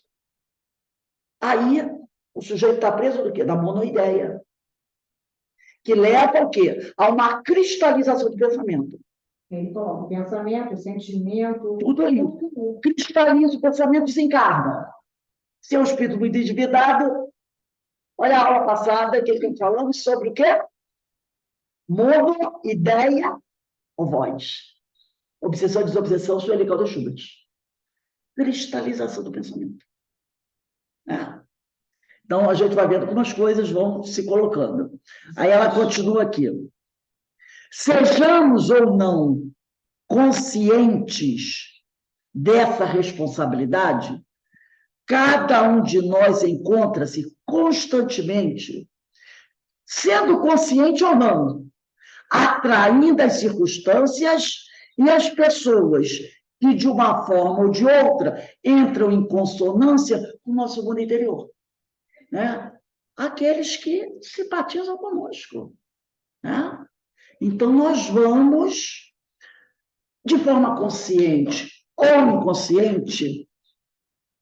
Aí, o sujeito está preso do quê? Da monoideia. Que leva ao quê? A uma cristalização do pensamento. Ele coloca o pensamento, o sentimento, Tudo ali. tudo. Cristaliza o pensamento, desencarna. Se é um espírito muito endividado, olha a aula passada que ele falamos sobre o quê? Mono, ideia ou voz. Obsessão e desobsessão, Sueli Caldas Schubert. Cristalização do pensamento. Então, a gente vai vendo como as coisas vão se colocando. Aí ela continua aqui. Sejamos ou não conscientes dessa responsabilidade, cada um de nós encontra-se constantemente, sendo consciente ou não, atraindo as circunstâncias e as pessoas que, de uma forma ou de outra, entram em consonância com o nosso mundo interior. Né? Aqueles que simpatizam conosco. Né? Então, nós vamos, de forma consciente ou inconsciente,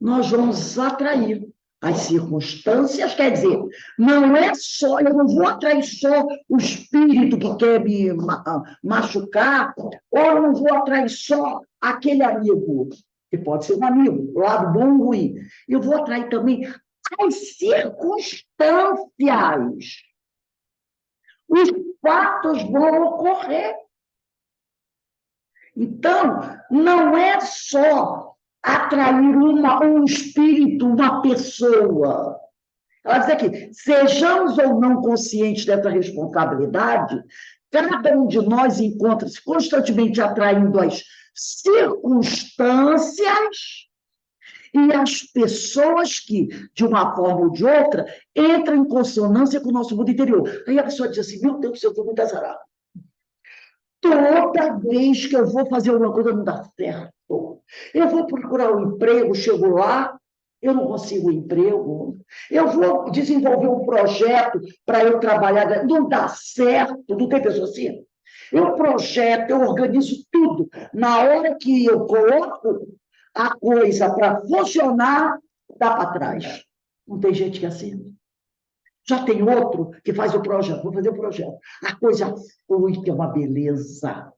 nós vamos atrair as circunstâncias, quer dizer, não é só, eu não vou atrair só o espírito que quer me machucar, ou eu não vou atrair só aquele amigo, que pode ser um amigo, lado bom ou ruim. Eu vou atrair também as circunstâncias. Os fatos vão ocorrer. Então, não é só atrair um espírito, uma pessoa. Ela diz aqui, sejamos ou não conscientes dessa responsabilidade, cada um de nós encontra-se constantemente atraindo as circunstâncias e as pessoas que, de uma forma ou de outra, entram em consonância com o nosso mundo interior. Aí a pessoa diz assim, meu Deus do céu, eu estou muito azarada. Toda vez que eu vou fazer alguma coisa, não dá certo. Eu vou procurar um emprego, chego lá, eu não consigo um emprego. Eu vou desenvolver um projeto para eu trabalhar, não dá certo. Não tem pessoa assim? Eu projeto, eu organizo tudo. Na hora que eu coloco a coisa para funcionar, dá para trás. Não tem gente que é assim? Já tem outro que faz o projeto, vou fazer o projeto. A coisa flui, que é uma beleza.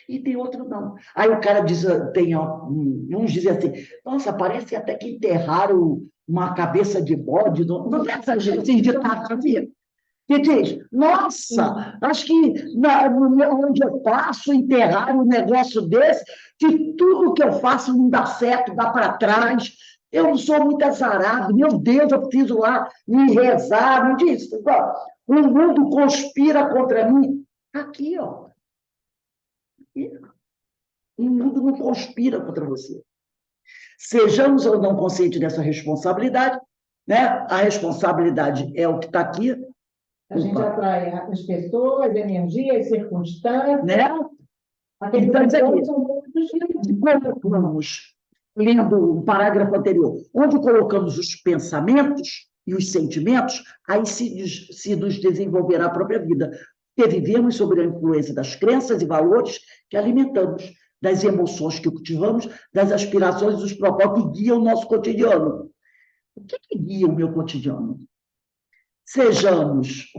E tem outro não. Aí o cara diz, uns dizem assim, nossa, parece até que enterraram uma cabeça de bode. Não é essa gente de havia. Que diz, nossa, acho que onde eu passo, enterrar um negócio desse, que tudo que eu faço não dá certo, dá para trás. Eu não sou muito azarado, meu Deus, eu preciso lá me rezar, não diz? O mundo conspira contra mim. Aqui, ó. Aqui. O mundo não conspira contra você. Sejamos ou não conscientes dessa responsabilidade, né? A responsabilidade é o que está aqui. A gente atrai as pessoas, energias, circunstâncias. Né? Então, colocamos, lendo o parágrafo anterior, onde colocamos os pensamentos e os sentimentos, aí se nos desenvolverá a própria vida. Porque vivemos sob a influência das crenças e valores que alimentamos, das emoções que cultivamos, das aspirações e dos propósitos que guiam o nosso cotidiano. O que guia o meu cotidiano? Sejamos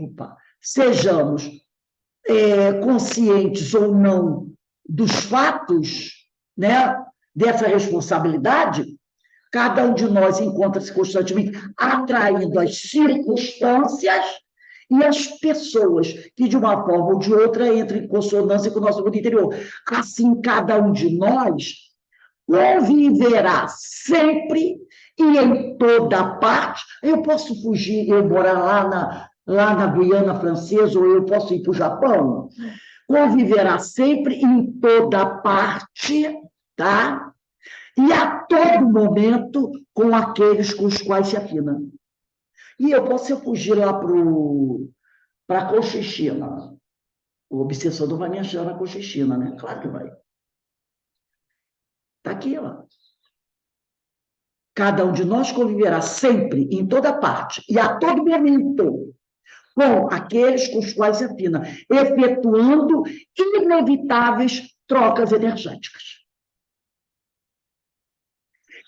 conscientes ou não dos fatos, né, dessa responsabilidade, cada um de nós encontra-se constantemente atraindo as circunstâncias e as pessoas que, de uma forma ou de outra, entram em consonância com o nosso mundo interior. Assim, cada um de nós conviverá sempre e em toda parte. Eu posso fugir, eu morar lá na Guiana Francesa, ou eu posso ir para o Japão. Conviverá sempre em toda parte, tá? E a todo momento com aqueles com os quais se afina. E eu posso fugir lá para a Cochinchina. O obsessor vai me achar na Cochinchina, né? Claro que vai. Está aqui, ó. Cada um de nós conviverá sempre, em toda parte, e a todo momento, com aqueles com os quais se afina, efetuando inevitáveis trocas energéticas.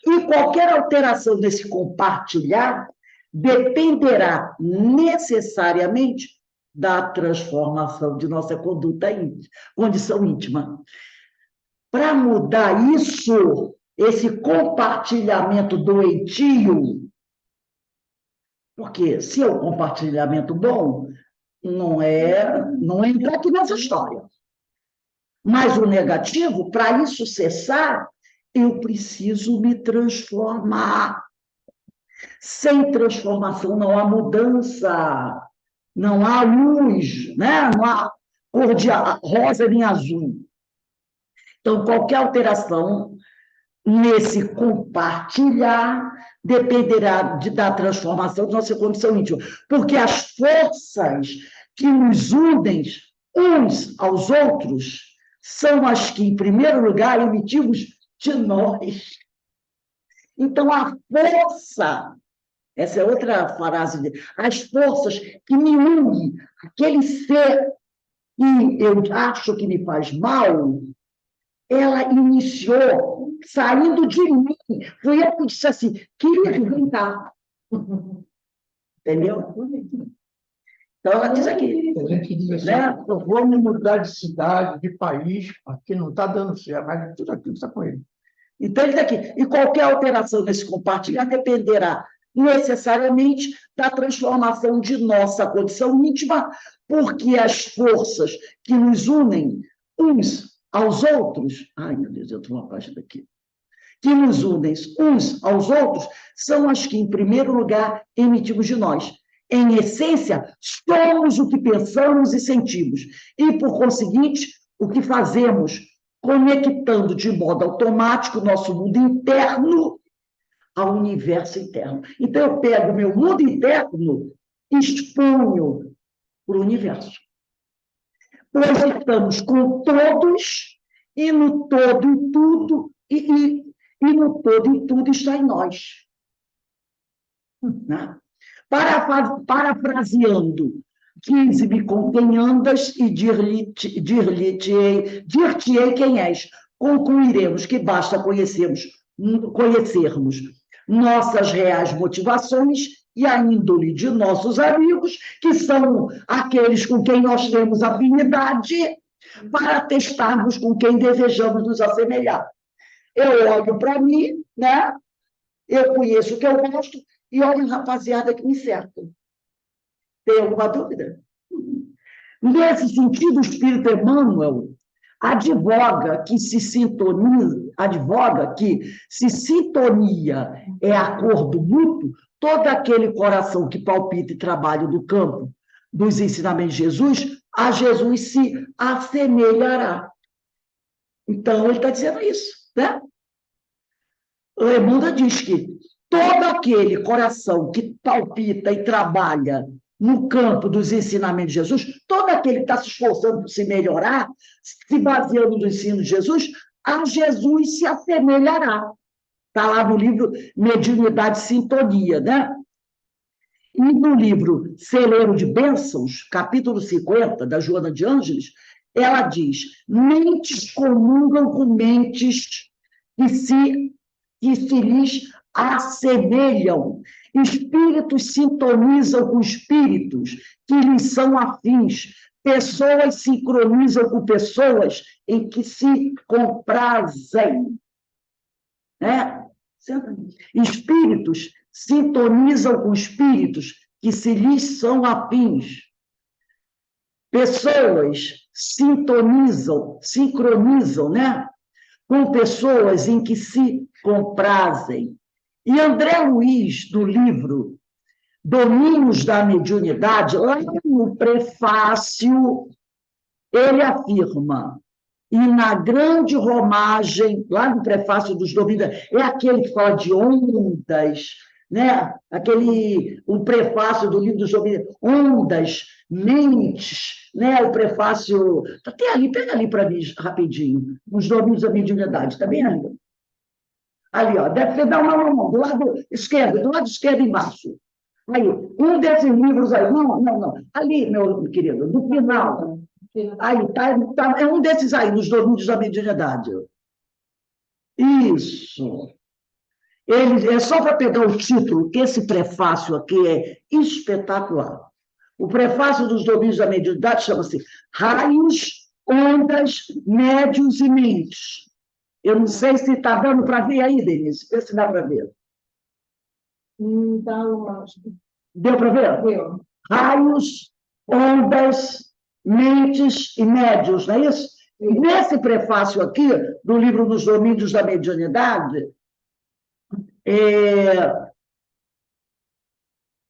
E qualquer alteração desse compartilhar dependerá necessariamente da transformação de nossa condição íntima. Para mudar isso, esse compartilhamento doentio, porque se é um compartilhamento bom, não entra aqui nessa história. Mas o negativo, para isso cessar, eu preciso me transformar. Sem transformação não há mudança, não há luz, né? Não há cor de rosa nem azul. Então, qualquer alteração nesse compartilhar dependerá da transformação da nossa condição íntima, porque as forças que nos unem uns aos outros são as que, em primeiro lugar, emitimos de nós. Então, a força, essa é outra frase, as forças que me unem, aquele ser que eu acho que me faz mal, ela iniciou saindo de mim. Fui eu que disse assim, queria vem cá. Entendeu? Então, ela diz aqui. A gente diz assim, Né? vamos mudar de cidade, de país, aqui não está dando certo, mas tudo aquilo está com ele. Então, ele está aqui. E qualquer alteração nesse compartilhar dependerá necessariamente da transformação de nossa condição íntima, porque as forças que nos unem uns aos outros, ai meu Deus, eu estou uma página aqui, que nos unem uns aos outros, são as que, em primeiro lugar, emitimos de nós. Em essência, somos o que pensamos e sentimos, e, por conseguinte, o que fazemos, conectando de modo automático o nosso mundo interno ao universo interno. Então, eu pego o meu mundo interno e exponho para o universo. Nós estamos com todos, e no todo e tudo, e no todo e tudo está em nós. Né? Parafraseando, dize-me com quem andas e dir-te-ei quem és. Concluiremos que basta conhecermos nossas reais motivações e a índole de nossos amigos, que são aqueles com quem nós temos afinidade, para testarmos com quem desejamos nos assemelhar. Eu olho para mim, né? Eu conheço o que eu gosto e olho a rapaziada que me cerca. Tem alguma dúvida? Nesse sentido, o Espírito Emmanuel advoga que se sintonia é acordo mútuo, todo aquele coração que palpita e trabalha no campo dos ensinamentos de Jesus, a Jesus se assemelhará. Então, ele está dizendo isso, né? O Emmanuel diz que todo aquele coração que palpita e trabalha no campo dos ensinamentos de Jesus, todo aquele que está se esforçando por se melhorar, se baseando no ensino de Jesus, a Jesus se assemelhará. Está lá no livro Mediunidade e Sintonia, né? E no livro Celeiro de Bênçãos, capítulo 50, da Joana de Ângeles, ela diz: mentes comungam com mentes que se lhes assemelham. Espíritos sintonizam com espíritos que lhes são afins. Pessoas sincronizam com pessoas em que se comprazem. Né? Espíritos sintonizam com espíritos que se lhes são afins. Pessoas sincronizam, né? Com pessoas em que se comprazem. E André Luiz, do livro Domínios da Mediunidade, lá no prefácio, ele afirma, e na grande romagem, lá no prefácio dos Domínios, é aquele que fala de ondas, né? O prefácio do livro dos Domínios, ondas, mentes, né? O prefácio, tem ali, pega ali para mim rapidinho, os Domínios da Mediunidade, está bem ali? Ali, ó, deve ser, não, do lado esquerdo embaixo. Aí, um desses livros aí, não, ali, meu querido, do final. Aí, é um desses aí, nos Domínios da Mediunidade. Isso. É só para pegar o título, que esse prefácio aqui é espetacular. O prefácio dos domínios da mediunidade chama-se Raios, Ondas, Médiuns e Mentes. Eu não sei se está dando para ver aí, Denise. Vê se dá para ver. Deu para ver? Deu. Raios, ondas, mentes e médiuns, não é isso? E nesse prefácio aqui, do livro dos Domínios da Mediunidade, está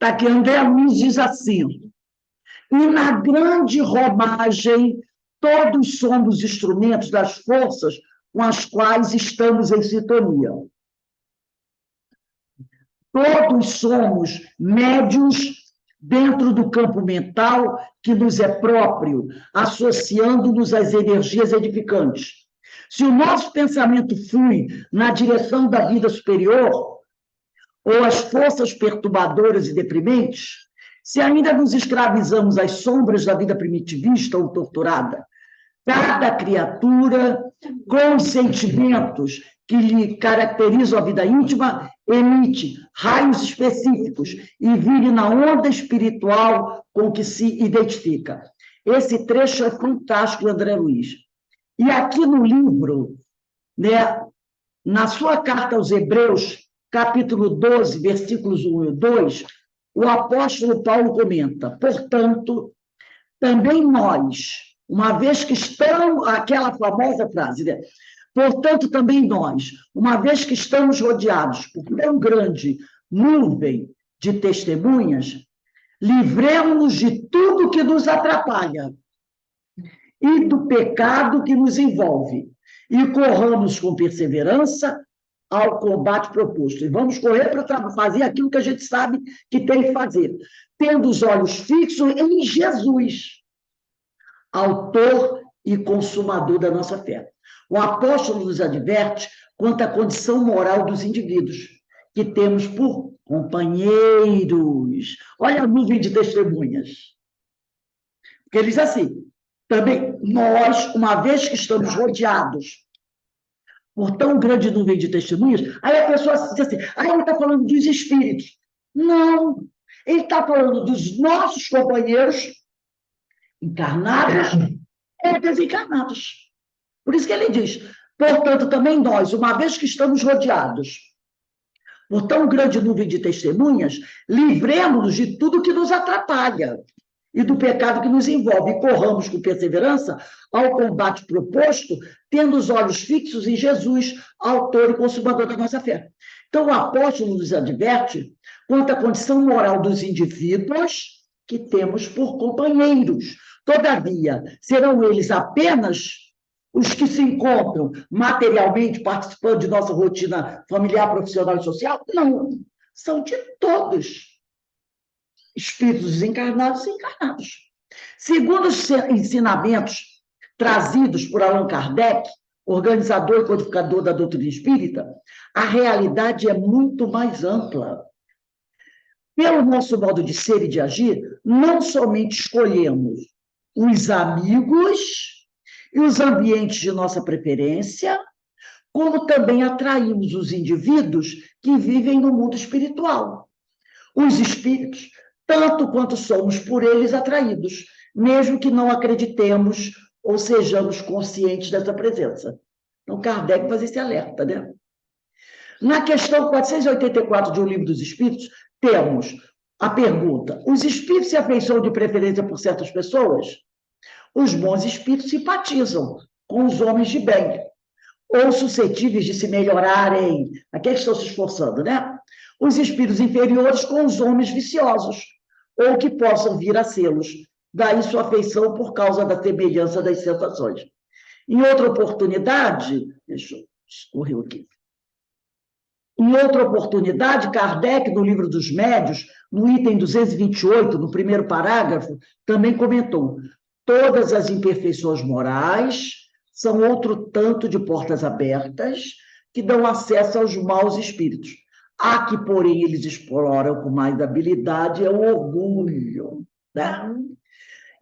aqui, André Luiz diz assim: e na grande romagem, todos somos instrumentos das forças com as quais estamos em sintonia. Todos somos médiuns dentro do campo mental que nos é próprio, associando-nos às energias edificantes. Se o nosso pensamento flui na direção da vida superior, ou as forças perturbadoras e deprimentes, se ainda nos escravizamos às sombras da vida primitivista ou torturada, cada criatura, com os sentimentos que lhe caracterizam a vida íntima, emite raios específicos e vive na onda espiritual com que se identifica. Esse trecho é fantástico, André Luiz. E aqui no livro, né, na sua carta aos Hebreus, capítulo 12, versículos 1 e 2, o apóstolo Paulo comenta: portanto, também nós, uma vez que estamos, aquela famosa frase, né? Portanto, também nós, uma vez que estamos rodeados por tão grande nuvem de testemunhas, livremos-nos de tudo que nos atrapalha e do pecado que nos envolve, e corramos com perseverança ao combate proposto. E vamos correr para fazer aquilo que a gente sabe que tem que fazer, tendo os olhos fixos em Jesus, autor e consumador da nossa fé. O apóstolo nos adverte quanto à condição moral dos indivíduos, que temos por companheiros. Olha a nuvem de testemunhas. Porque ele diz assim: também nós, uma vez que estamos rodeados por tão grande nuvem de testemunhas, aí a pessoa diz assim: ele está falando dos espíritos. Não, ele está falando dos nossos companheiros encarnados e desencarnados. Por isso que ele diz: portanto, também nós, uma vez que estamos rodeados por tão grande nuvem de testemunhas, livremos-nos de tudo que nos atrapalha e do pecado que nos envolve, e corramos com perseverança ao combate proposto, tendo os olhos fixos em Jesus, autor e consumador da nossa fé. Então, o apóstolo nos adverte quanto à condição moral dos indivíduos que temos por companheiros. Todavia, serão eles apenas os que se encontram materialmente participando de nossa rotina familiar, profissional e social? Não, são de todos. Espíritos desencarnados e encarnados. Segundo os ensinamentos trazidos por Allan Kardec, organizador e codificador da doutrina espírita, a realidade é muito mais ampla. Pelo nosso modo de ser e de agir, não somente escolhemos os amigos e os ambientes de nossa preferência, como também atraímos os indivíduos que vivem no mundo espiritual. Os espíritos, tanto quanto somos por eles atraídos, mesmo que não acreditemos ou sejamos conscientes dessa presença. Então, Kardec faz esse alerta, né? Na questão 484 de O Livro dos Espíritos, temos a pergunta: os espíritos se afeiçoam de preferência por certas pessoas? Os bons espíritos simpatizam com os homens de bem, ou suscetíveis de se melhorarem, aqueles que estão se esforçando, né? Os espíritos inferiores com os homens viciosos, ou que possam vir a sê-los, daí sua afeição por causa da semelhança das sensações. Em outra oportunidade, deixa eu escorrer aqui. Em outra oportunidade, Kardec, no Livro dos Médiuns, no item 228, no primeiro parágrafo, também comentou: todas as imperfeições morais são outro tanto de portas abertas que dão acesso aos maus espíritos. A que, porém, eles exploram com mais habilidade é o orgulho, né?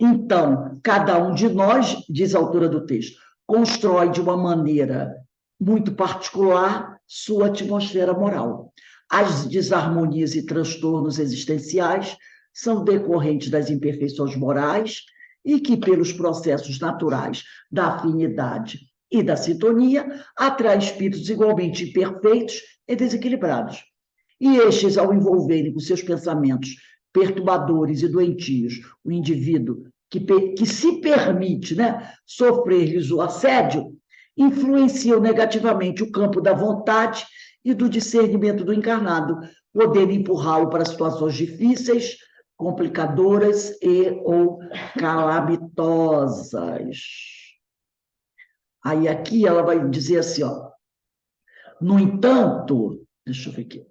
Então, cada um de nós, diz a autora do texto, constrói de uma maneira muito particular sua atmosfera moral. As desarmonias e transtornos existenciais são decorrentes das imperfeições morais e que, pelos processos naturais da afinidade e da sintonia, atraem espíritos igualmente imperfeitos e desequilibrados. E estes, ao envolverem com seus pensamentos perturbadores e doentios o indivíduo que se permite, né, sofrer-lhes o assédio, influenciam negativamente o campo da vontade e do discernimento do encarnado, podendo empurrá-lo para situações difíceis, complicadoras e ou calamitosas. Aí aqui ela vai dizer assim, ó, no entanto, deixa eu ver aqui,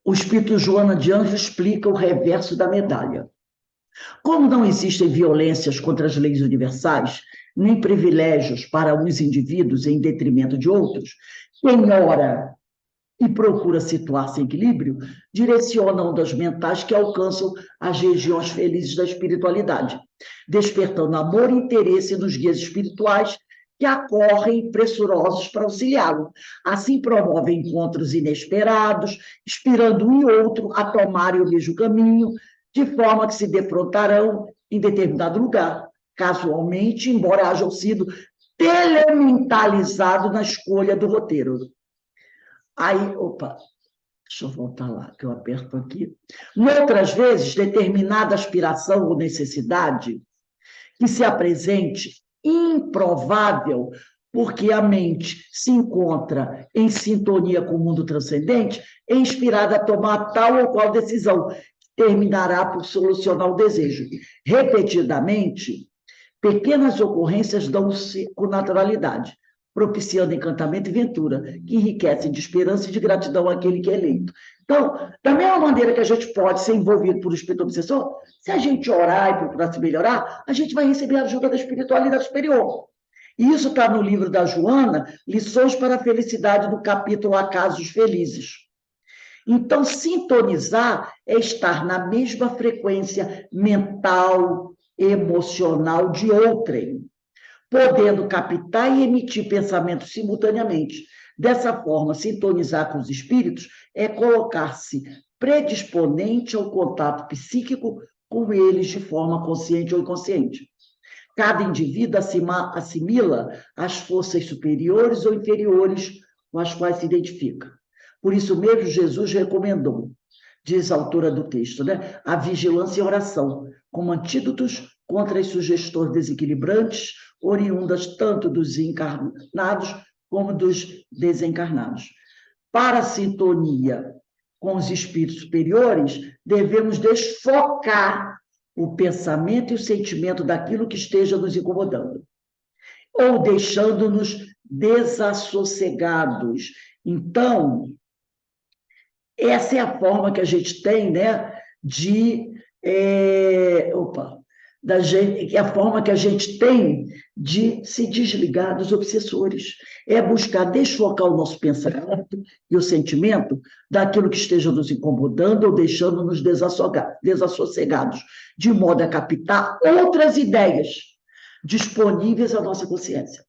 o Espírito Joana de Anjos explica o reverso da medalha. Como não existem violências contra as leis universais, nem privilégios para uns indivíduos em detrimento de outros, quem ora e procura situar-se em equilíbrio, direciona ondas mentais que alcançam as regiões felizes da espiritualidade, despertando amor e interesse nos guias espirituais que acorrem pressurosos para auxiliá-lo. Assim promove encontros inesperados, inspirando um e outro a tomarem o mesmo caminho, de forma que se defrontarão em determinado lugar, casualmente, embora hajam sido telementalizados na escolha do roteiro. Aí, opa, deixa eu voltar lá, que eu aperto aqui. Outras vezes, determinada aspiração ou necessidade que se apresente improvável, porque a mente se encontra em sintonia com o mundo transcendente, é inspirada a tomar tal ou qual decisão, que terminará por solucionar o desejo. Repetidamente, pequenas ocorrências dão-se com naturalidade, propiciando encantamento e ventura, que enriquecem de esperança e de gratidão àquele que é eleito. Então, da mesma maneira que a gente pode ser envolvido por espírito obsessor, se a gente orar e procurar se melhorar, a gente vai receber a ajuda da espiritualidade superior. E isso está no livro da Joana, Lições para a Felicidade, do capítulo Acasos Felizes. Então, sintonizar é estar na mesma frequência mental, emocional de outrem, podendo captar e emitir pensamentos simultaneamente. Dessa forma, sintonizar com os espíritos é colocar-se predisponente ao contato psíquico com eles de forma consciente ou inconsciente. Cada indivíduo assimila as forças superiores ou inferiores com as quais se identifica. Por isso mesmo, Jesus recomendou, diz a autora do texto, né, a vigilância e a oração, como antídotos contra as sugestões desequilibrantes, oriundas tanto dos encarnados como dos desencarnados. Para a sintonia com os espíritos superiores, devemos desfocar o pensamento e o sentimento daquilo que esteja nos incomodando, ou deixando-nos desassossegados. Então, essa é a forma que a gente tem, né, a forma que a gente tem de se desligar dos obsessores. É buscar desfocar o nosso pensamento e o sentimento daquilo que esteja nos incomodando ou deixando-nos desassossegados, de modo a captar outras ideias disponíveis à nossa consciência.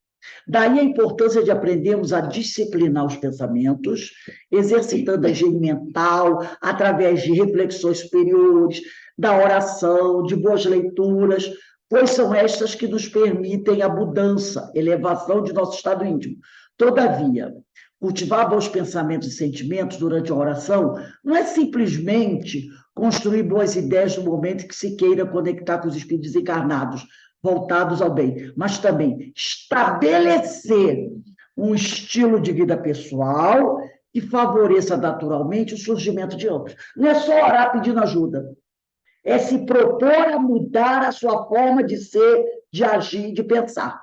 Daí a importância de aprendermos a disciplinar os pensamentos, exercitando a higiene mental, através de reflexões superiores, da oração, de boas leituras, pois são estas que nos permitem a mudança, elevação de nosso estado íntimo. Todavia, cultivar bons pensamentos e sentimentos durante a oração não é simplesmente construir boas ideias no momento em que se queira conectar com os espíritos encarnados, voltados ao bem, mas também estabelecer um estilo de vida pessoal que favoreça naturalmente o surgimento de ambos. Não é só orar pedindo ajuda, é se propor a mudar a sua forma de ser, de agir, de pensar.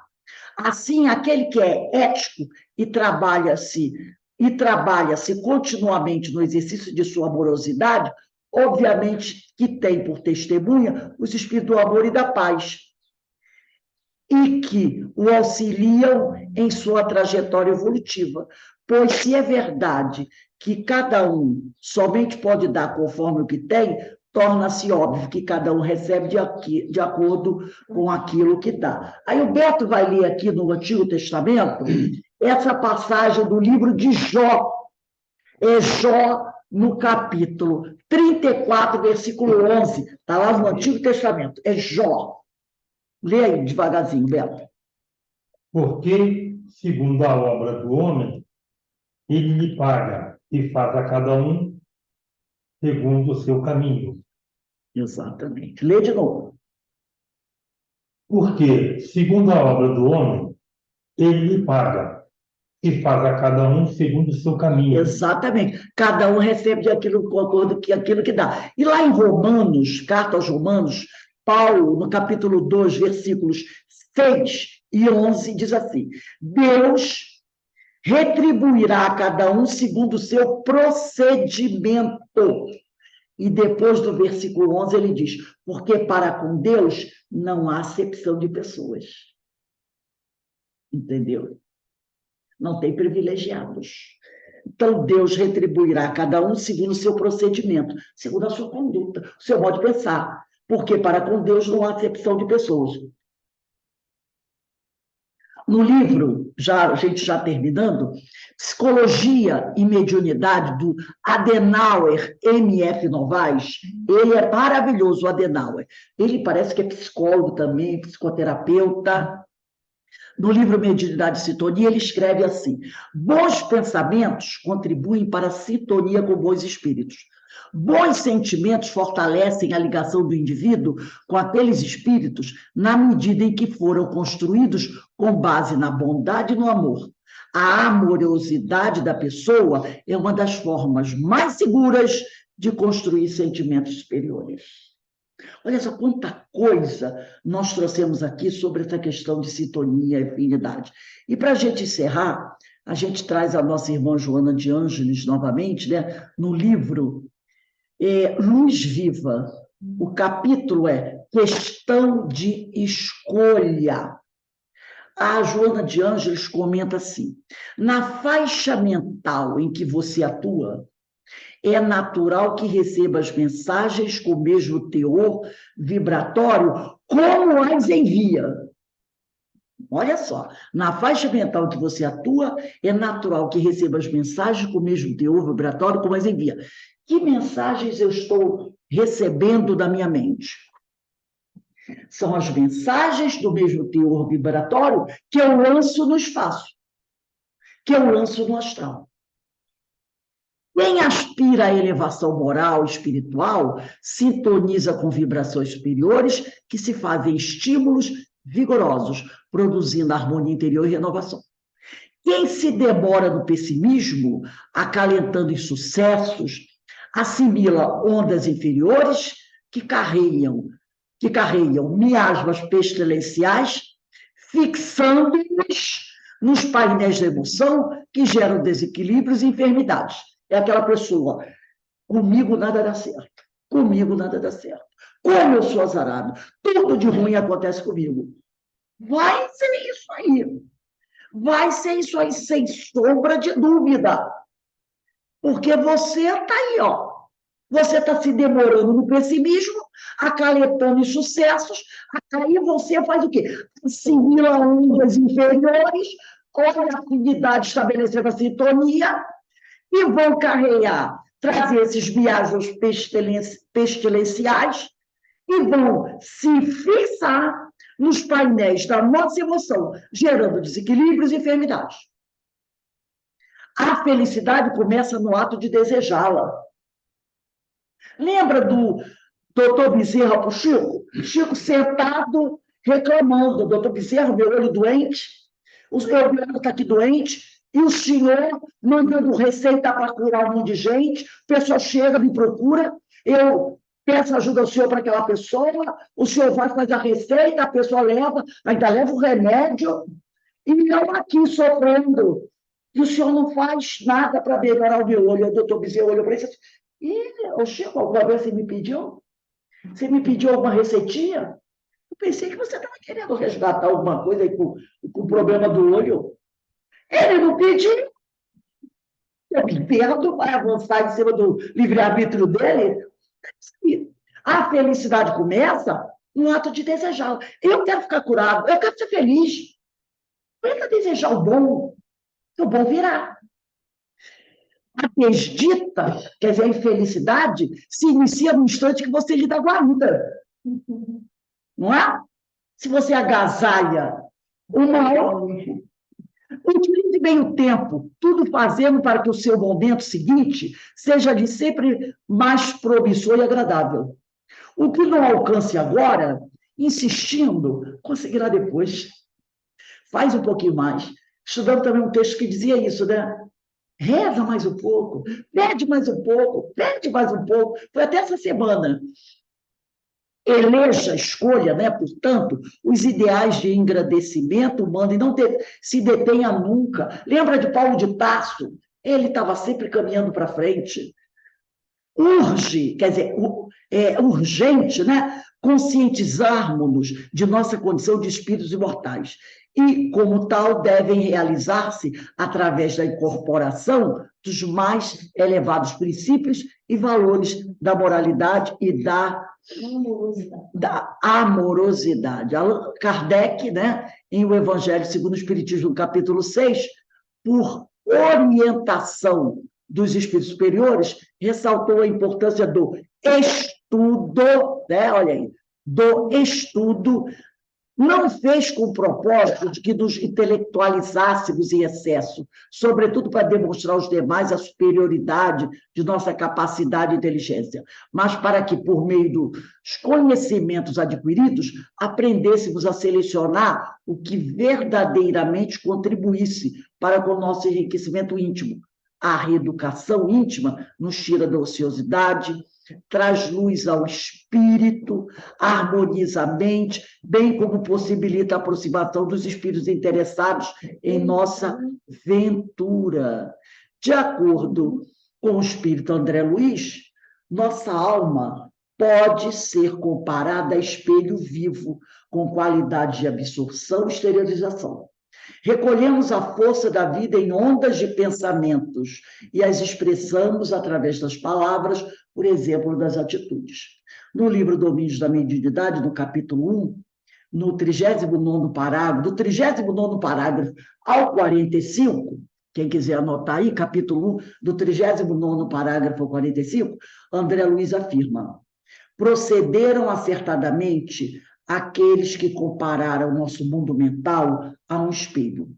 Assim, aquele que é ético e trabalha-se continuamente no exercício de sua amorosidade, obviamente que tem por testemunha os espíritos do amor e da paz, e que o auxiliam em sua trajetória evolutiva. Pois se é verdade que cada um somente pode dar conforme o que tem, torna-se óbvio que cada um recebe de acordo com aquilo que dá. Aí o Beto vai ler aqui no Antigo Testamento essa passagem do livro de Jó. É Jó no capítulo 34, versículo 11. Está lá no Antigo Testamento. É Jó. Lê aí devagarzinho, Beto. Porque, segundo a obra do homem, ele lhe paga e faz a cada um segundo o seu caminho. Exatamente. Lê de novo. Porque, segundo a obra do homem, ele lhe paga e faz a cada um segundo o seu caminho. Exatamente. Cada um recebe de aquilo, com acordo com aquilo que dá. E lá em Romanos, carta aos Romanos, Paulo, no capítulo 2, versículos 6 e 11, diz assim: Deus retribuirá a cada um segundo o seu procedimento. E depois do versículo 11 ele diz: porque para com Deus não há acepção de pessoas. Entendeu? Não tem privilegiados. Então, Deus retribuirá a cada um segundo o seu procedimento, segundo a sua conduta, o seu modo de pensar. Porque para com Deus não há acepção de pessoas. No livro, a gente já terminando, Psicologia e Mediunidade, do Adenauer M.F. Novaes, ele é maravilhoso, o Adenauer. Ele parece que é psicólogo também, psicoterapeuta. No livro Mediunidade e Sintonia, ele escreve assim: bons pensamentos contribuem para a sintonia com bons espíritos. Bons sentimentos fortalecem a ligação do indivíduo com aqueles espíritos na medida em que foram construídos com base na bondade e no amor. A amorosidade da pessoa é uma das formas mais seguras de construir sentimentos superiores. Olha só quanta coisa nós trouxemos aqui sobre essa questão de sintonia e afinidade. E para a gente encerrar, a gente traz a nossa irmã Joana de Ângeles novamente, né, no livro Luz Viva. O capítulo é Questão de Escolha. A Joana de Ângeles comenta assim: na faixa mental em que você atua, é natural que receba as mensagens com o mesmo teor vibratório como as envia. Olha só, na faixa mental que você atua, é natural que receba as mensagens com o mesmo teor vibratório como as envia. Que mensagens eu estou recebendo da minha mente? São as mensagens do mesmo teor vibratório que eu lanço no espaço, que eu lanço no astral. Quem aspira à elevação moral e espiritual sintoniza com vibrações superiores que se fazem estímulos vigorosos, produzindo harmonia interior e renovação. Quem se demora no pessimismo, acalentando insucessos, assimila ondas inferiores que carregam miasmas pestilenciais, fixando-nos nos painéis da emoção que geram desequilíbrios e enfermidades. É aquela pessoa: comigo nada dá certo, comigo nada dá certo. Como eu sou azarado, tudo de ruim acontece comigo. Vai ser isso aí. Vai ser isso aí, sem sombra de dúvida. Porque você está aí, ó. Você está se demorando no pessimismo, acalentando insucessos, aí você faz o quê? Assimila ondas inferiores, olha a afinidade estabelecendo a sintonia, e vão carregar, trazer esses miasmas pestilenciais e vão se fixar nos painéis da nossa emoção, gerando desequilíbrios e enfermidades. A felicidade começa no ato de desejá-la. Lembra do doutor Bezerra para o Chico? Chico sentado, reclamando: doutor Bezerra, meu olho doente, o meu olho está aqui doente, e o senhor mandando receita para curar um monte de gente, a pessoa chega, me procura, eu peço ajuda ao senhor para aquela pessoa, o senhor vai fazer a receita, a pessoa leva, ainda leva o remédio, e eu aqui sofrendo. E o senhor não faz nada para melhorar o meu olho. O doutor Bezerra olhou para ele e disse: ô Chico, alguma vez você me pediu? Você me pediu alguma receitinha? Eu pensei que você estava querendo resgatar alguma coisa aí com o problema do olho. Ele não pediu. O inferno vai avançar em cima do livre-arbítrio dele. A felicidade começa no ato de desejá-la. Eu quero ficar curado, eu quero ser feliz. Tenta desejar o bom virá. A desdita, quer dizer, a infelicidade, se inicia no instante que você lhe dá guarida. Não é? Se você agasalha o mal, utilize bem o tempo, tudo fazendo para que o seu momento seguinte seja de sempre mais promissor e agradável. O que não alcance agora, insistindo, conseguirá depois. Faz um pouquinho mais. Estudando também um texto que dizia isso, né? Reza mais um pouco, pede mais um pouco, pede mais um pouco. Foi até essa semana. Eleja, escolha, né, portanto, os ideais de engrandecimento humano e não se detenha nunca. Lembra de Paulo de Tarso? Ele estava sempre caminhando para frente. Urge, quer dizer, é urgente, né, conscientizarmos-nos de nossa condição de espíritos imortais. E, como tal, devem realizar-se através da incorporação dos mais elevados princípios e valores da moralidade e da amorosidade. Allan Kardec, né, em O Evangelho segundo o Espiritismo, no capítulo 6, por orientação dos espíritos superiores, ressaltou a importância do estudo, né, olha aí, do estudo. Não fez com o propósito de que nos intelectualizássemos em excesso, sobretudo para demonstrar aos demais a superioridade de nossa capacidade e inteligência, mas para que, por meio dos conhecimentos adquiridos, aprendêssemos a selecionar o que verdadeiramente contribuísse para com o nosso enriquecimento íntimo. A reeducação íntima nos tira da ociosidade, traz luz ao espírito, harmoniza a mente, bem como possibilita a aproximação dos espíritos interessados em nossa ventura. De acordo com o espírito André Luiz, nossa alma pode ser comparada a espelho vivo, com qualidade de absorção e exteriorização. Recolhemos a força da vida em ondas de pensamentos e as expressamos através das palavras, por exemplo, das atitudes. No livro Domínios da Mediunidade, no capítulo 1, no 39º parágrafo, do 39º parágrafo ao 45, quem quiser anotar aí, capítulo 1, do 39º parágrafo ao 45, André Luiz afirma: procederam acertadamente aqueles que compararam nosso mundo mental a um espelho.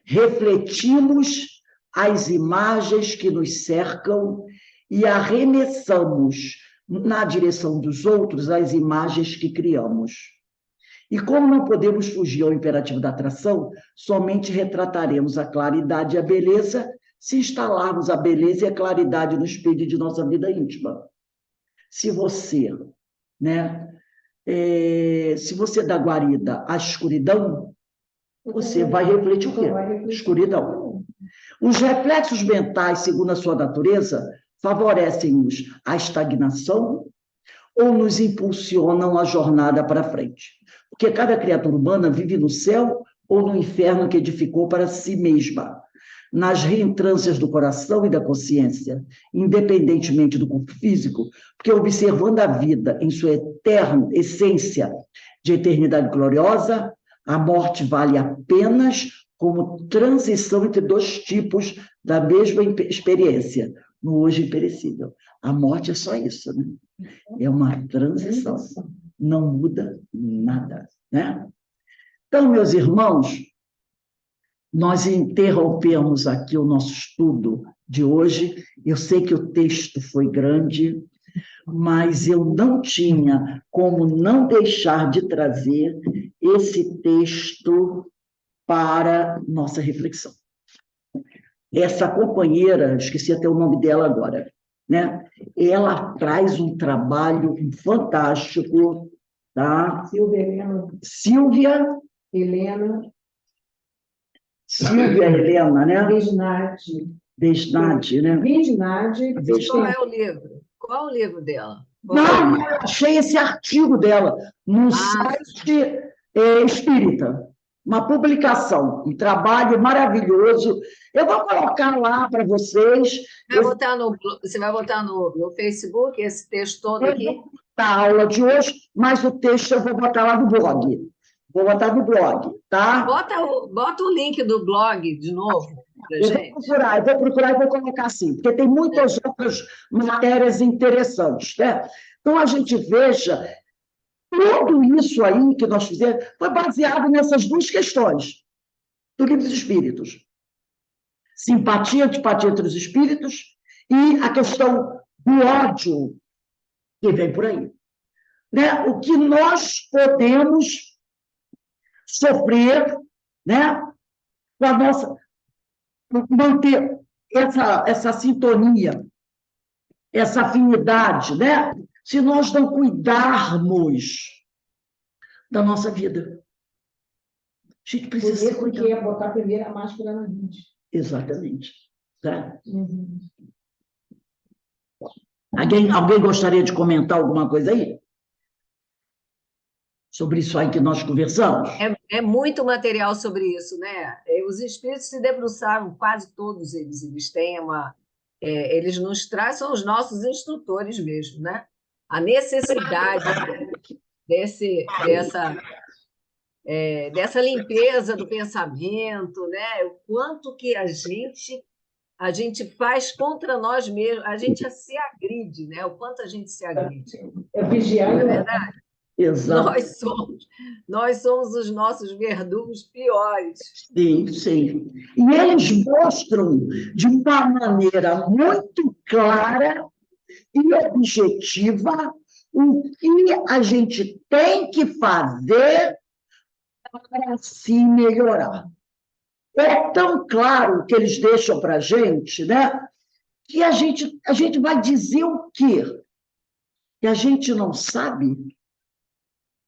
Refletimos as imagens que nos cercam e arremessamos na direção dos outros as imagens que criamos. E como não podemos fugir ao imperativo da atração, somente retrataremos a claridade e a beleza se instalarmos a beleza e a claridade no espelho de nossa vida íntima. Se você, né, se você dá guarida à escuridão, você vai refletir o quê? Escuridão. Os reflexos mentais, segundo a sua natureza, favorecem-nos a estagnação ou nos impulsionam a jornada para frente? Porque cada criatura humana vive no céu ou no inferno que edificou para si mesma, nas reentrâncias do coração e da consciência, independentemente do corpo físico, porque observando a vida em sua eterna essência de eternidade gloriosa, a morte vale apenas como transição entre dois tipos da mesma experiência, no hoje imperecível. A morte é só isso, né? É uma transição, não muda nada, né? Então, meus irmãos, nós interrompemos aqui o nosso estudo de hoje. Eu sei que o texto foi grande, mas eu não tinha como não deixar de trazer esse texto para nossa reflexão. Essa companheira, esqueci até o nome dela agora, né? Ela traz um trabalho fantástico, tá? Silvia Helena, né? Desnade, né? Qual é o livro? Qual é o livro dela? Não, eu achei esse artigo dela no site espírita. Uma publicação, um trabalho maravilhoso. Eu vou colocar lá para vocês. Você vai botar no Facebook esse texto todo aqui? Eu vou botar a aula de hoje, mas o texto eu vou botar lá no blog. Vou botar no blog, tá? Bota o link do blog de novo. para Eu gente? vou procurar e vou colocar assim, porque tem muitas outras matérias interessantes, né? Então, a gente veja, tudo isso aí que nós fizemos foi baseado nessas duas questões do Livro dos Espíritos. Simpatia, antipatia entre os espíritos e a questão do ódio que vem por aí. Né? O que nós podemos sofrer, né? Com a nossa... manter essa sintonia, essa afinidade, né? Se nós não cuidarmos da nossa vida. A gente Por precisa se isso que cuidar. é botar primeiro a máscara na gente. Exatamente. Tá? Uhum. Alguém gostaria de comentar alguma coisa aí? Sobre isso aí que nós conversamos? É muito material sobre isso, né? Os espíritos se debruçaram, quase todos eles têm eles nos trazem, são os nossos instrutores mesmo, né? A necessidade dessa limpeza do pensamento, né? O quanto que a gente faz contra nós mesmos, a gente se agride, né? O quanto a gente se agride. É vigiar Não é e orar. verdade? Exato. Nós somos os nossos verdugos piores. Sim, sim. E eles mostram de uma maneira muito clara e objetiva o que a gente tem que fazer para se melhorar. É tão claro que eles deixam para a gente, né? Que a gente vai dizer o quê? Que a gente não sabe?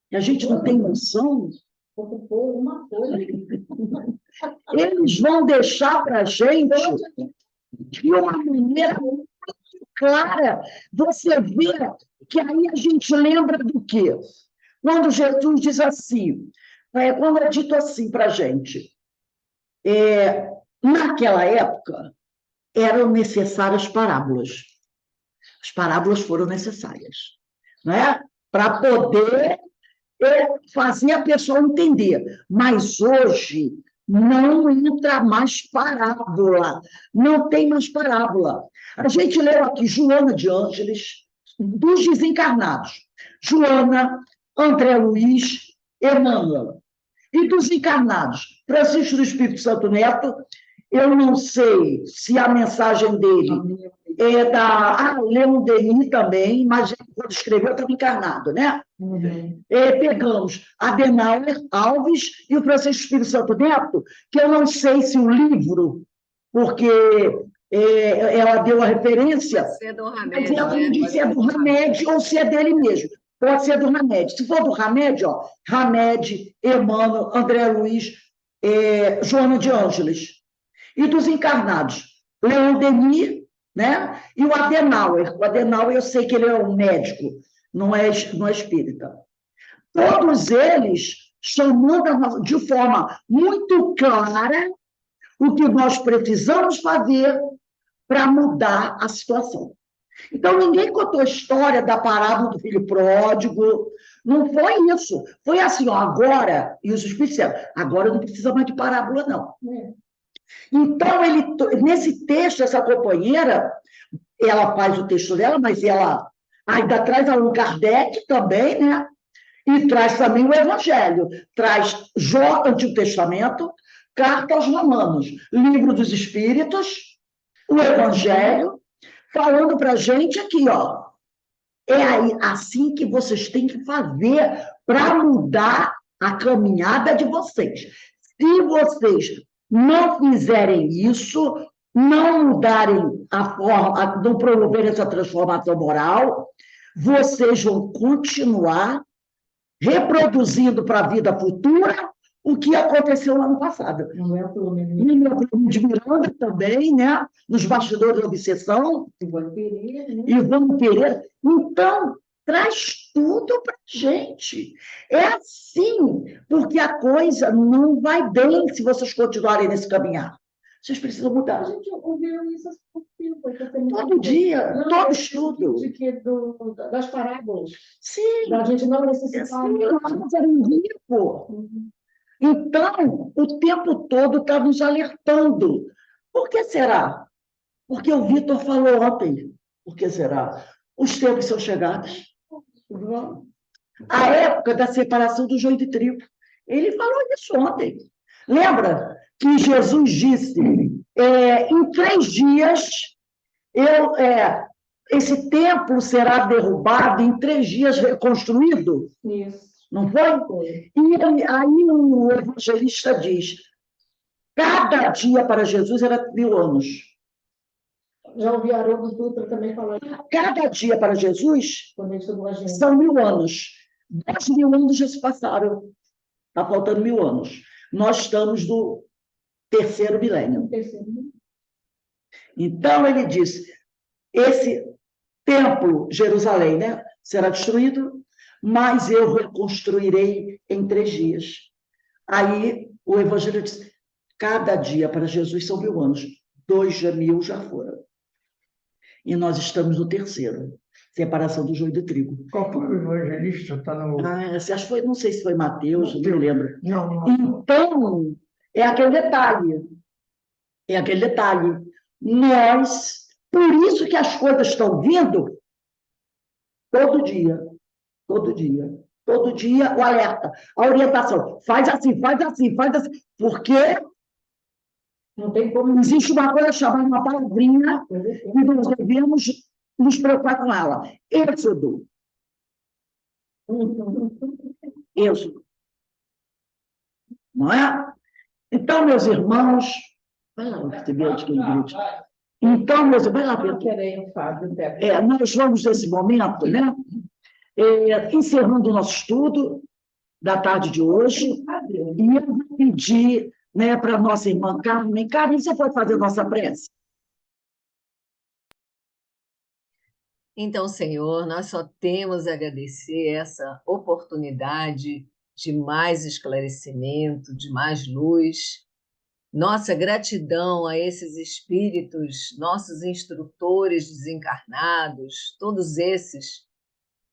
Que a gente não tem noção? Ocupou uma folha. Eles vão deixar para a gente de uma maneira muito clara. Você vê que aí a gente lembra do quê? Quando Jesus diz assim, quando é dito assim para a gente, naquela época, eram necessárias parábolas. As parábolas foram necessárias, né? Para poder fazer a pessoa entender. Mas hoje não entra mais parábola, não tem mais parábola. A gente leu aqui Joana de Ângeles, dos desencarnados. Joana, André Luiz, Emmanuel. E dos encarnados, Francisco do Espírito Santo Neto, eu não sei se a mensagem dele é da Leon Denis também, mas quando escreveu estava encarnado, né? Uhum. Pegamos Adenauer Alves e o Francisco Espírito Santo Neto, que eu não sei se o livro, porque ela deu a referência, Pode ser do mas Hamed, ela né? não disse se é do Hamed ou se é dele mesmo. Pode ser do Hamed. Se for do Hamed, ó, Hamed, Emmanuel, André Luiz, Joana de Ângeles. E dos encarnados, Leon Denis, né? E o Adenauer. O Adenauer, eu sei que ele é um médico, não é espírita. Todos eles chamando de forma muito clara o que nós precisamos fazer para mudar a situação. Então, ninguém contou a história da parábola do filho pródigo, não foi isso. Foi assim, ó, agora, e os espíritos disseram, agora não precisa mais de parábola, não. Então, nesse texto, essa companheira, ela faz o texto dela, mas ela ainda traz Allan Kardec também, né? E traz também o Evangelho. Traz Jó, Antigo Testamento, Carta aos Romanos, Livro dos Espíritos, o Evangelho, falando para a gente aqui, ó. É aí, assim que vocês têm que fazer para mudar a caminhada de vocês. Se vocês não fizerem isso, não mudarem a forma, não promoverem essa transformação moral, vocês vão continuar reproduzindo para a vida futura o que aconteceu no ano passado. Não é pelo menos. E meu primo de Miranda também, né? Nos bastidores da obsessão. Ivone Pereira, né? Ivone Pereira. Então, traz tudo para a gente. É assim, porque a coisa não vai bem se vocês continuarem nesse caminhar. Vocês precisam mudar. A gente ouviu isso há pouco tempo. Todo dia, todo estudo. Das parábolas. Sim. Da gente não necessitar. Sim, nós éramos ricos. Então, o tempo todo está nos alertando Por que será? Porque o Vitor falou ontem. Por que será? Os tempos são chegados. A época da separação do joio de trigo. Ele falou isso ontem. Lembra que Jesus disse, em 3 dias, esse templo será derrubado, em 3 dias reconstruído? Isso. Não foi? E aí o evangelista diz, cada dia para Jesus era 1000 anos. Já ouvi Haroldo Dutra também falando. Cada dia para Jesus Quando ele estudou a gente. são 1000 anos. 10.000 anos já se passaram. Está faltando 1000 anos. Nós estamos no 3º milênio. Então, ele diz, esse templo, Jerusalém, né, será destruído, mas eu reconstruirei em 3 dias. Aí, o evangelho diz, cada dia para Jesus são 1000 anos. 2.000 já foram. E nós estamos no 3º. Separação do joio do trigo. Qual foi o evangelista? Está no... Acho que foi, não sei se foi Mateus, não me lembro. Não. Então, é aquele detalhe. É aquele detalhe. Nós, por isso que as coisas estão vindo todo dia. Todo dia. Todo dia o alerta, a orientação. Faz assim, faz assim, faz assim. Porque Não tem como. existe uma coisa chamada uma palavrinha e nós devemos nos preocupar com ela. Êxodo. Êxodo. Não é? Então, meus irmãos... Vai lá, então, meus irmãos... Vai lá, Pedro. Querem, Fábio. Nós vamos, nesse momento, né? Encerrando o nosso estudo da tarde de hoje, e eu vou pedir, né, para a nossa irmã Carmen. Carmen, você pode fazer a nossa prece? Então, Senhor, nós só temos a agradecer essa oportunidade de mais esclarecimento, de mais luz. Nossa gratidão a esses espíritos, nossos instrutores desencarnados, todos esses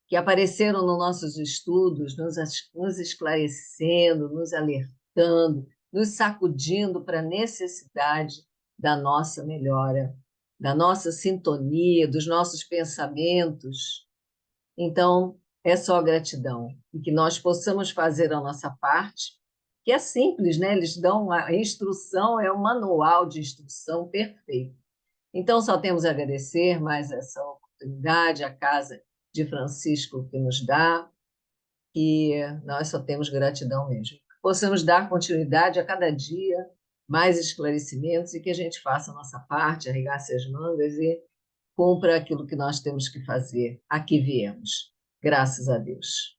que apareceram nos nossos estudos, nos esclarecendo, nos alertando, nos sacudindo para a necessidade da nossa melhora, da nossa sintonia, dos nossos pensamentos. Então, é só gratidão. E que nós possamos fazer a nossa parte, que é simples, né? Eles dão a instrução, é um manual de instrução perfeito. Então, só temos a agradecer mais essa oportunidade, a Casa de Francisco que nos dá, e nós só temos gratidão mesmo. Que possamos dar continuidade a cada dia, mais esclarecimentos, e que a gente faça a nossa parte, arregace as mangas e cumpra aquilo que nós temos que fazer. Aqui viemos. Graças a Deus.